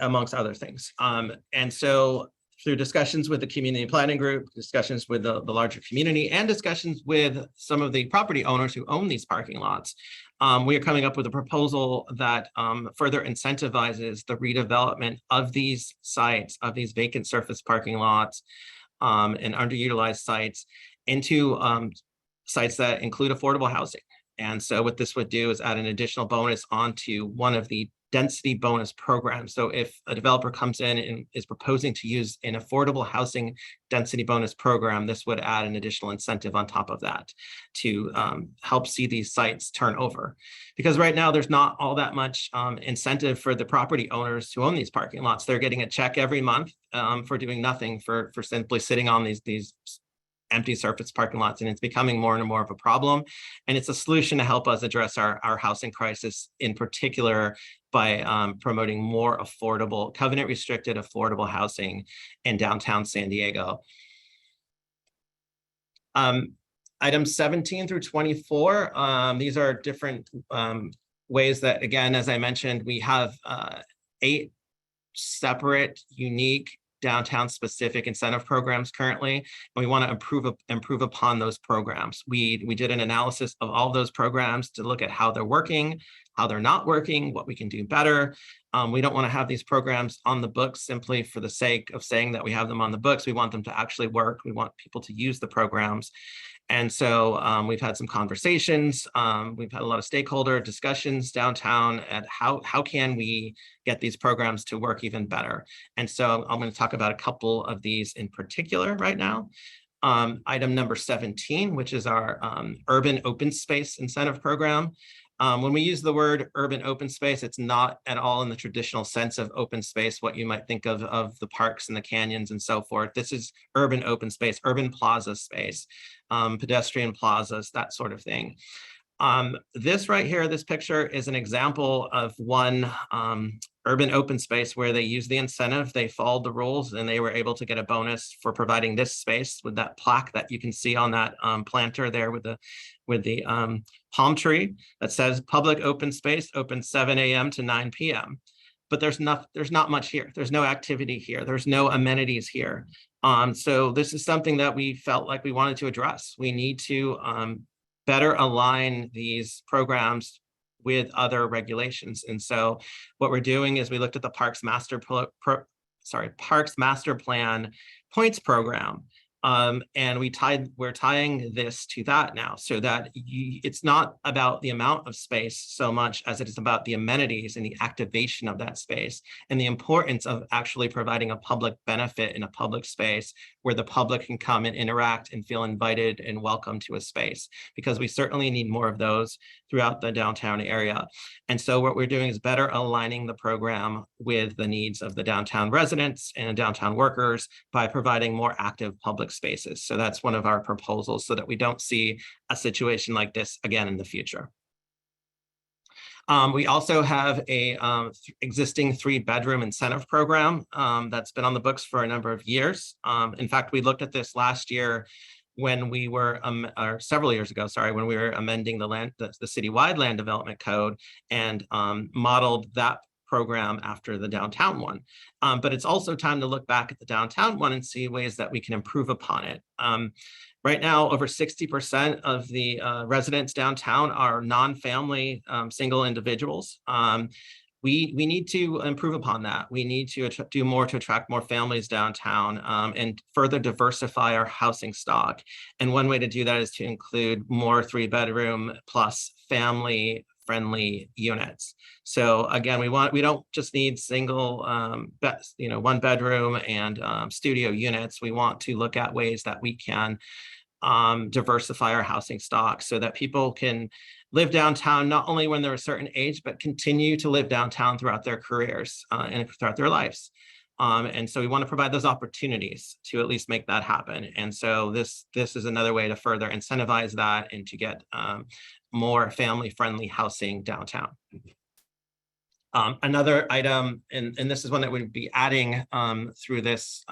amongst other things. And so through discussions with the community planning group, discussions with the larger community, and discussions with some of the property owners who own these parking lots, we are coming up with a proposal that further incentivizes the redevelopment of these sites, of these vacant surface parking lots and underutilized sites, into sites that include affordable housing. And so what this would do is add an additional bonus onto one of the density bonus programs. So if a developer comes in and is proposing to use an affordable housing density bonus program, this would add an additional incentive on top of that to help see these sites turn over. Because right now there's not all that much incentive for the property owners who own these parking lots. They're getting a check every month for doing nothing, for simply sitting on these empty surface parking lots, and it's becoming more and more of a problem. And it's a solution to help us address our housing crisis, in particular by promoting more affordable, covenant restricted affordable housing in downtown San Diego. Items 17 through 24, these are different ways that, again, as I mentioned, we have 8 separate, unique downtown specific incentive programs currently, and we want to improve upon those programs. We did an analysis of all those programs to look at how they're working, how they're not working, what we can do better. We don't want to have these programs on the books simply for the sake of saying that we have them on the books. We want them to actually work. We want people to use the programs. And so we've had some conversations. We've had a lot of stakeholder discussions downtown at how can we get these programs to work even better. And so I'm going to talk about a couple of these in particular right now. Item number 17, which is our urban open space incentive program. When we use the word urban open space, it's not at all in the traditional sense of open space, what you might think of the parks and the canyons and so forth. This is urban open space, urban plaza space, pedestrian plazas, that sort of thing. This right here, this picture is an example of one urban open space where they used the incentive, they followed the rules, and they were able to get a bonus for providing this space with that plaque that you can see on that planter there with the palm tree that says public open space, open 7 a.m. to 9 p.m. But there's not much here. There's no activity here. There's no amenities here. So this is something that we felt like we wanted to address. We need to better align these programs with other regulations. And so what we're doing is we looked at the Parks Master Plan points program. And we're tying this to that now, so that it's not about the amount of space so much as it is about the amenities and the activation of that space, and the importance of actually providing a public benefit in a public space where the public can come and interact and feel invited and welcome to a space, because we certainly need more of those throughout the downtown area. And so what we're doing is better aligning the program with the needs of the downtown residents and downtown workers by providing more active public spaces. So that's one of our proposals, so that we don't see a situation like this again in the future. We also have a existing 3-bedroom incentive program that's been on the books for a number of years. In fact, we looked at this last year when we were, or several years ago, sorry, when we were amending the citywide land development code, and modeled that program after the downtown one. But it's also time to look back at the downtown one and see ways that we can improve upon it. Right now, over 60% of the residents downtown are non-family single individuals. We need to improve upon that. We need to do more to attract more families downtown and further diversify our housing stock. And one way to do that is to include more 3-bedroom plus family friendly units. So again, we don't just need single 1-bedroom and studio units. We want to look at ways that we can diversify our housing stock so that people can live downtown not only when they're a certain age, but continue to live downtown throughout their careers and throughout their lives. And so we want to provide those opportunities to at least make that happen. And so this is another way to further incentivize that and to get more family-friendly housing downtown. Another item, and this is one that we'd be adding through these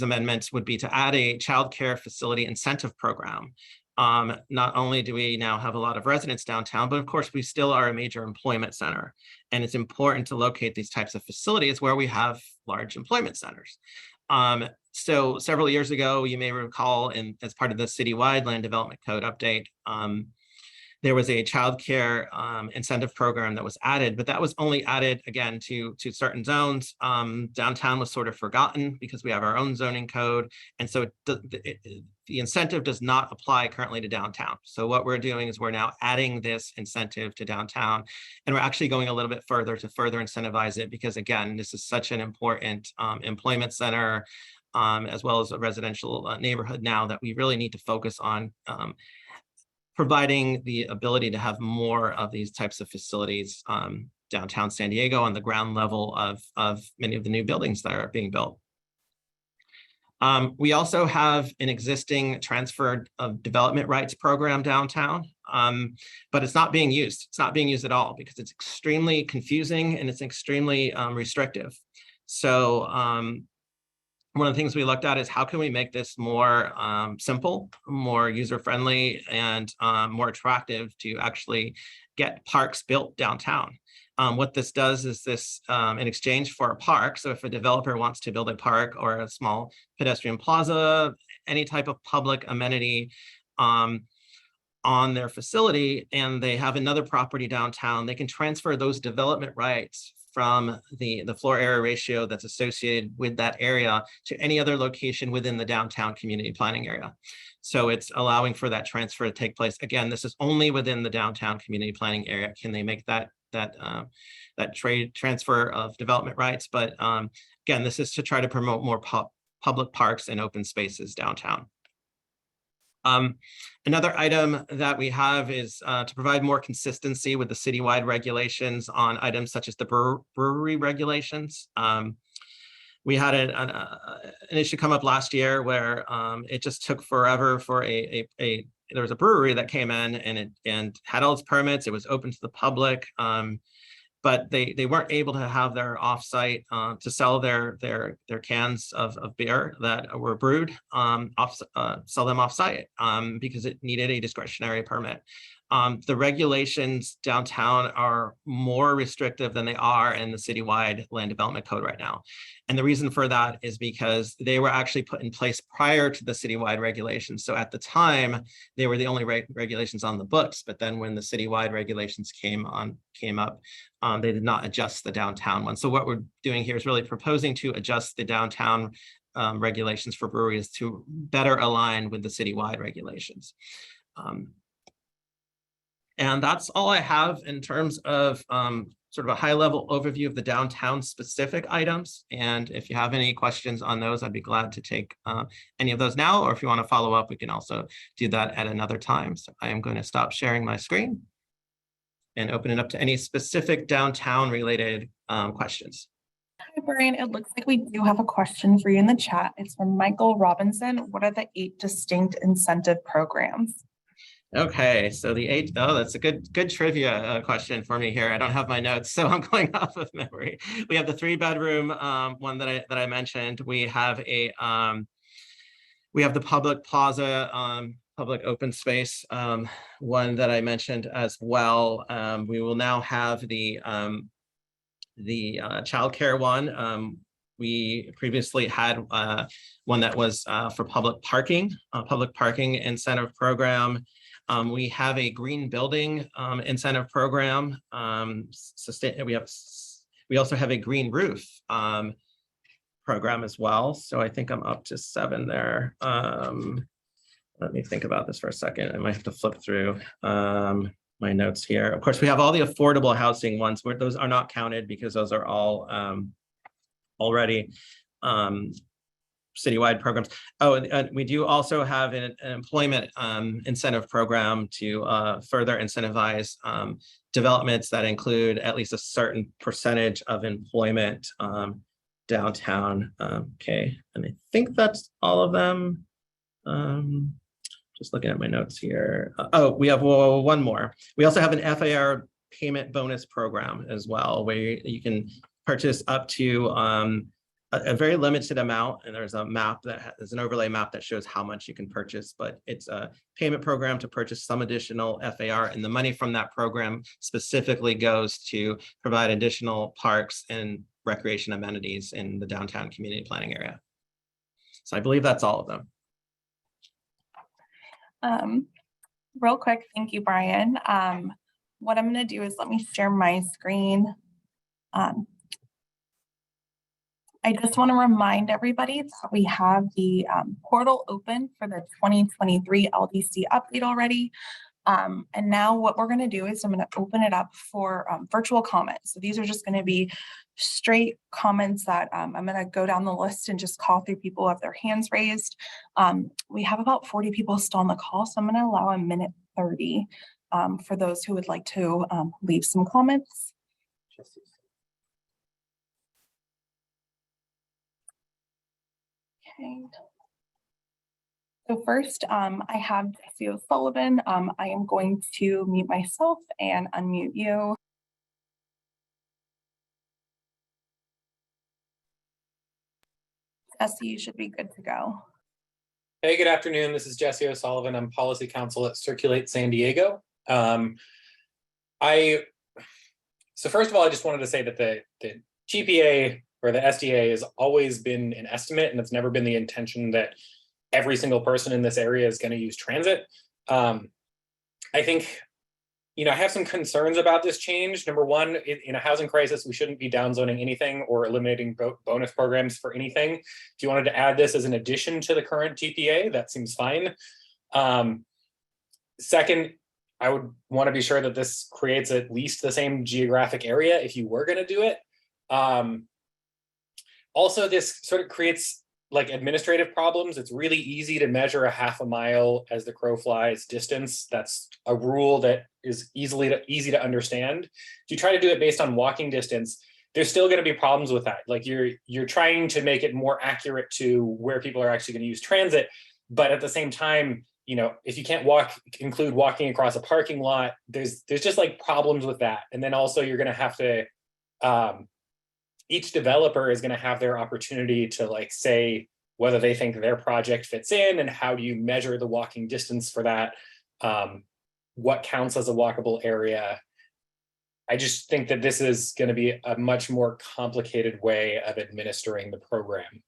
amendments, would be to add a childcare facility incentive program. Not only do we now have a lot of residents downtown, but of course we still are a major employment center. And it's important to locate these types of facilities where we have large employment centers. So several years ago, you may recall, as part of the citywide land development code update, there was a childcare incentive program that was added, but that was only added again to certain zones. Downtown was sort of forgotten because we have our own zoning code. And so the incentive does not apply currently to downtown. So what we're doing is we're now adding this incentive to downtown, and we're actually going a little bit further to further incentivize it, because again, this is such an important employment center, as well as a residential neighborhood now, that we really need to focus on providing the ability to have more of these types of facilities downtown San Diego on the ground level of many of the new buildings that are being built. We also have an existing transfer of development rights program downtown, but it's not being used. It's not being used at all because it's extremely confusing and it's extremely restrictive. So one of the things we looked at is how can we make this more simple, more user-friendly, and more attractive to actually get parks built downtown. What this does is this, in exchange for a park, so if a developer wants to build a park or a small pedestrian plaza, any type of public amenity on their facility, and they have another property downtown, they can transfer those development rights from the floor area ratio that's associated with that area to any other location within the downtown community planning area. So it's allowing for that transfer to take place. Again, this is only within the downtown community planning area. Can they make that trade transfer of development rights? But again, this is to try to promote more public parks and open spaces downtown. Another item that we have is to provide more consistency with the citywide regulations on items such as the brewery regulations. We had an issue come up last year where it just took forever for there was a brewery that came in and had all its permits. It was open to the public. But they weren't able to have their offsite to sell their cans of beer that were brewed, sell them offsite because it needed a discretionary permit. The regulations downtown are more restrictive than they are in the citywide land development code right now. And the reason for that is because they were actually put in place prior to the citywide regulations. So at the time, they were the only regulations on the books. But then when the citywide regulations came up, they did not adjust the downtown one. So what we're doing here is really proposing to adjust the downtown regulations for breweries to better align with the citywide regulations. And that's all I have in terms of sort of a high-level overview of the downtown specific items. And if you have any questions on those, I'd be glad to take any of those now, or if you want to follow up, we can also do that at another time. So I am going to stop sharing my screen and open it up to any specific downtown related questions. Hi, Brian. It looks like we do have a question for you in the chat. It's from Michael Robinson. What are the 8 distinct incentive programs? Okay, so the 8, that's a good trivia question for me here. I don't have my notes, so I'm going off of memory. We have the 3-bedroom one that I mentioned. We have the public plaza, public open space one that I mentioned as well. We will now have the childcare one. We previously had one that was for public parking incentive program. We have a green building incentive program. We also have a green roof program as well. So I think I'm up to 7 there. Let me think about this for a second. I might have to flip through my notes here. Of course, we have all the affordable housing ones where those are not counted because those are all already citywide programs. Oh, and we do also have an employment incentive program to further incentivize developments that include at least a certain percentage of employment downtown. Okay, and I think that's all of them. Just looking at my notes here. Oh, we have one more. We also have an FAR payment bonus program as well, where you can purchase up to a very limited amount, and there's a map that there's an overlay map that shows how much you can purchase, but it's a payment program to purchase some additional FAR, and the money from that program specifically goes to provide additional parks and recreation amenities in the downtown community planning area. So I believe that's all of them. Real quick, thank you, Brian. What I'm going to do is let me share my screen. I just want to remind everybody that we have the portal open for the 2023 LDC update already. And now what we're going to do is I'm going to open it up for virtual comments. So these are just going to be straight comments that I'm going to go down the list and just call through people who have their hands raised. We have about 40 people still on the call, so I'm going to allow 1:30 for those who would like to leave some comments. Okay. So first, I have Jesse O'Sullivan. I am going to mute myself and unmute you. Jesse, you should be good to go. Hey, good afternoon. This is Jesse O'Sullivan. I'm policy counsel at Circulate San Diego. So first of all, I just wanted to say that the GPA or the SDA has always been an estimate, and it's never been the intention that every single person in this area is going to use transit. I think, I have some concerns about this change. Number one, in a housing crisis, we shouldn't be downzoning anything or eliminating bonus programs for anything. If you wanted to add this as an addition to the current GPA, that seems fine. Second, I would want to be sure that this creates at least the same geographic area if you were going to do it. Also, this sort of creates like administrative problems. It's really easy to measure a half a mile as the crow flies distance. That's a rule that is easy to understand. If you try to do it based on walking distance, there's still going to be problems with that. Like you're trying to make it more accurate to where people are actually going to use transit, but at the same time, if you can't include walking across a parking lot, there's just like problems with that. And then also you're going to have to, each developer is going to have their opportunity to like say whether they think their project fits in and how do you measure the walking distance for that, what counts as a walkable area. I just think that this is going to be a much more complicated way of administering the program.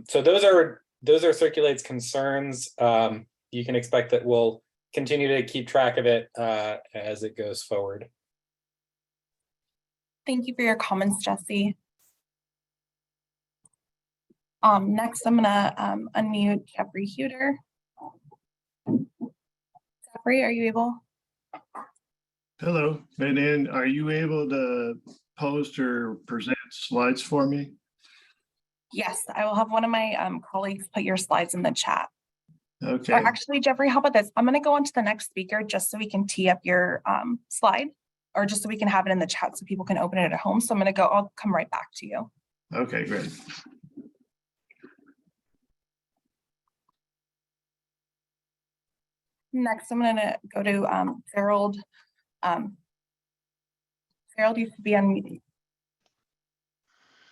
So those are Circulate's concerns. You can expect that we'll continue to keep track of it as it goes forward. Thank you for your comments, Jesse. Next, I'm gonna unmute Jeffrey Huter. Jeffrey, are you able? Hello, and then are you able to post or present slides for me? Yes, I will have one of my colleagues put your slides in the chat. Okay. Or actually, Jeffrey, how about this? I'm gonna go on to the next speaker just so we can tee up your slide, or just so we can have it in the chat so people can open it at home. So I'm gonna go, I'll come right back to you. Okay, great. Next, I'm gonna go to Gerald. Gerald, you should be on.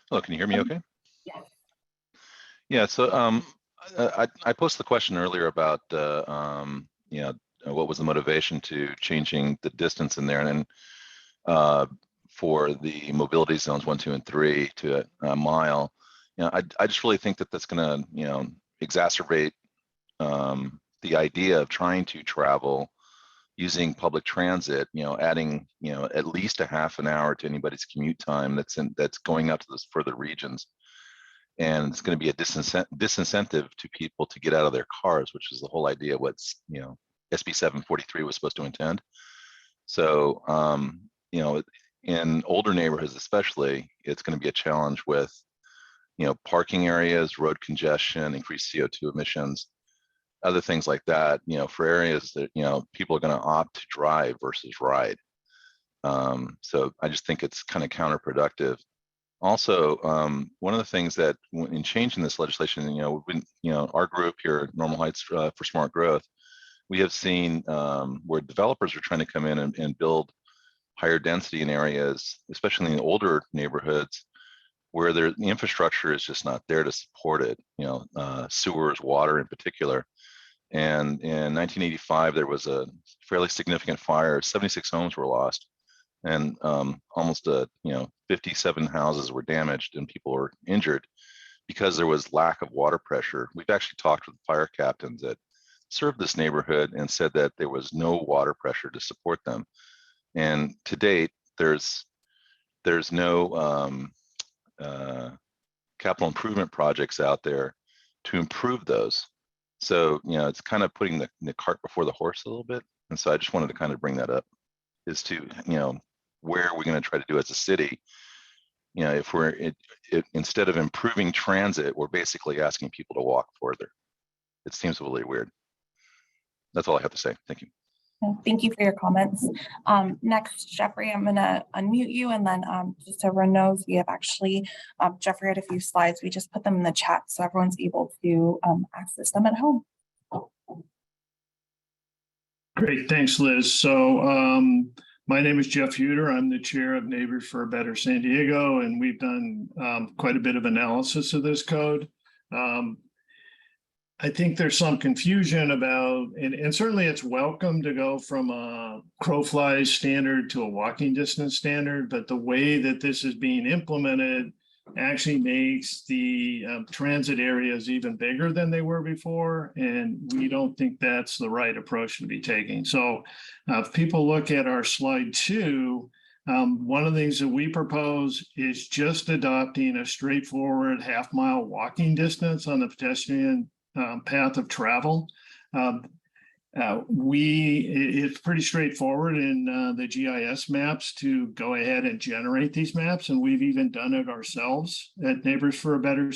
Hello, can you hear me okay? Yes. Yeah, so I posted the question earlier about what was the motivation to changing the distance in there, and then for the mobility zones 1, 2, and 3 to a mile. I just really think that that's going to exacerbate the idea of trying to travel using public transit, adding at least a half an hour to anybody's commute time that's going out to those further regions. And it's going to be a disincentive to people to get out of their cars, which is the whole idea of what's SB 743 was supposed to intend. So in older neighborhoods especially, it's going to be a challenge with parking areas, road congestion, increased CO2 emissions, other things like that, for areas that people are going to opt to drive versus ride. So I just think it's kind of counterproductive. Also, one of the things that in changing this legislation, our group here at Normal Heights for Smart Growth, we have seen where developers are trying to come in and build higher density in areas, especially in the older neighborhoods, where the infrastructure is just not there to support it. Sewers, water in particular. And in 1985, there was a fairly significant fire. 76 homes were lost, and almost 57 houses were damaged and people were injured because there was lack of water pressure. We've actually talked with fire captains that served this neighborhood and said that there was no water pressure to support them. And to date, there's no capital improvement projects out there to improve those. So, it's kind of putting the cart before the horse a little bit. And so I just wanted to kind of bring that up, is to, where are we going to try to do as a city? If we're, instead of improving transit, we're basically asking people to walk further. It seems really weird. That's all I have to say. Thank you. Thank you for your comments. Next, Jeffrey, I'm gonna unmute you, and then just so everyone knows, we have actually, Jeffrey had a few slides. We just put them in the chat so everyone's able to access them at home. Great, thanks, Liz. So My name is Jeff Uter. I'm the chair of Neighbors for a Better San Diego, and we've done quite a bit of analysis of this code. I think there's some confusion about, and certainly it's welcome to go from a crow flies standard to a walking distance standard, but the way that this is being implemented actually makes the transit areas even bigger than they were before. And we don't think that's the right approach to be taking. So if people look at our slide 2, one of the things that we propose is just adopting a straightforward half-mile walking distance on the pedestrian path of travel. It's pretty straightforward in the GIS maps to go ahead and generate these maps, and we've even done it ourselves at Neighbors for a Better.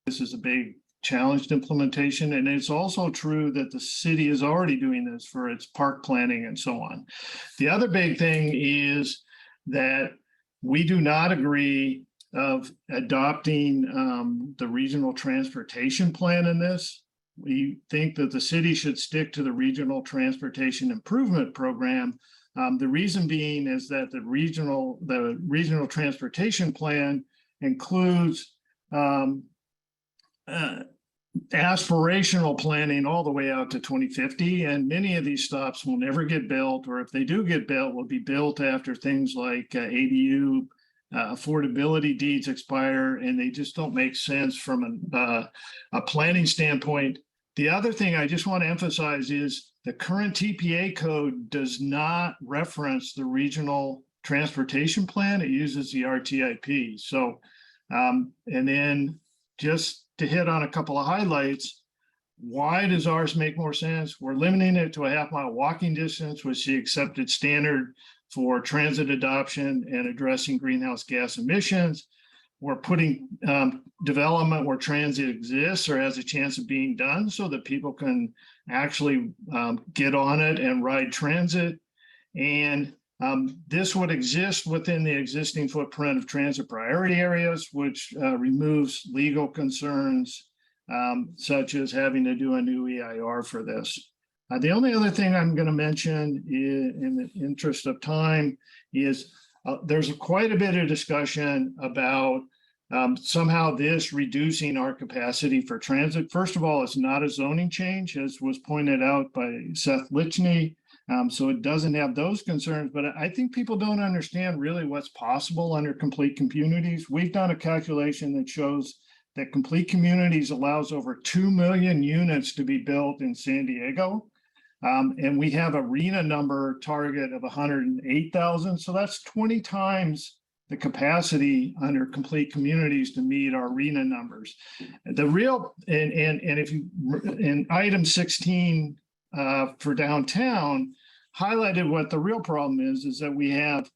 This is a big challenged implementation, and it's also true that the city is already doing this for its park planning and so on. The other big thing is that we do not agree of adopting the regional transportation plan in this. We think that the city should stick to the regional transportation improvement program. The reason being is that the regional transportation plan includes aspirational planning all the way out to 2050, and many of these stops will never get built, or if they do get built, will be built after things like ADU affordability deeds expire, and they just don't make sense from a planning standpoint. The other thing I just want to emphasize is the current TPA code does not reference the regional transportation plan. It uses the RTIP. So, and then just to hit on a couple of highlights, why does ours make more sense? We're limiting it to a half-mile walking distance, which is the accepted standard for transit adoption and addressing greenhouse gas emissions. We're putting development where transit exists or has a chance of being done so that people can actually get on it and ride transit. And this would exist within the existing footprint of transit priority areas, which removes legal concerns such as having to do a new EIR for this. The only other thing I'm going to mention in the interest of time is there's quite a bit of discussion about somehow this reducing our capacity for transit. First of all, it's not a zoning change, as was pointed out by Seth Lichney. So it doesn't have those concerns, but I think people don't understand really what's possible under complete communities. We've done a calculation that shows that complete communities allows over 2 million units to be built in San Diego. And we have a RENA number target of 108,000. So that's 20 times the capacity under complete communities to meet our RENA numbers. The real, and if you, in item 16 for downtown, highlighted what the real problem is that we have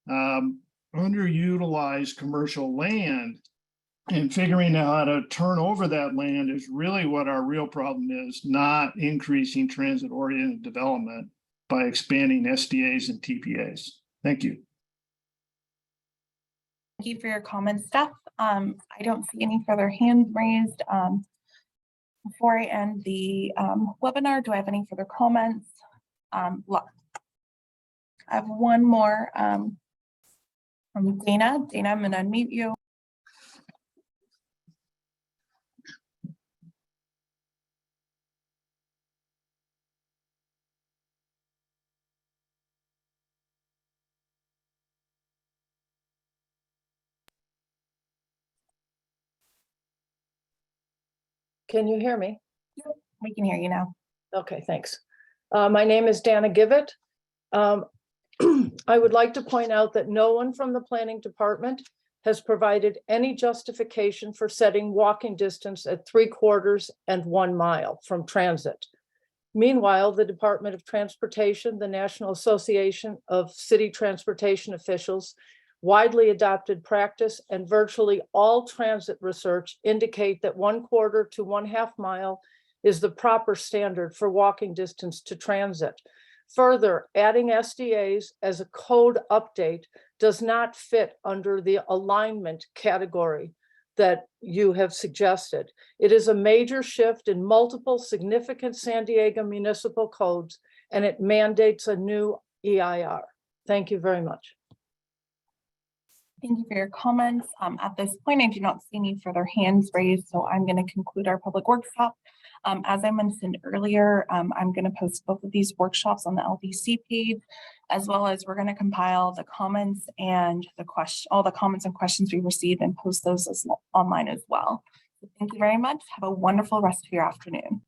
underutilized commercial land, and figuring out how to turn over that land is really what our real problem is, not increasing transit-oriented development by expanding SDAs and TPAs. Thank you. Thank you for your comments, Steph. I don't see any further hands raised. Before I end the webinar, do I have any further comments? I have one more from Dana. Dana, I'm going to unmute you. Can you hear me? We can hear you now. Okay, thanks. My name is Dana Givet. I would like to point out that no one from the planning department has provided any justification for setting walking distance at 3/4 and 1 mile from transit. Meanwhile, the Department of Transportation, the National Association of City Transportation Officials, widely adopted practice, and virtually all transit research indicate that 1/4 to 1/2 mile is the proper standard for walking distance to transit. Further, adding SDAs as a code update does not fit under the alignment category that you have suggested. It is a major shift in multiple significant San Diego municipal codes, and it mandates a new EIR. Thank you very much. Thank you for your comments. At this point, I do not see any further hands raised, so I'm going to conclude our public workshop. As I mentioned earlier, I'm going to post both of these workshops on the LDC page, as well as we're going to compile the comments and all the comments and questions we received and post those online as well. So thank you very much. Have a wonderful rest of your afternoon.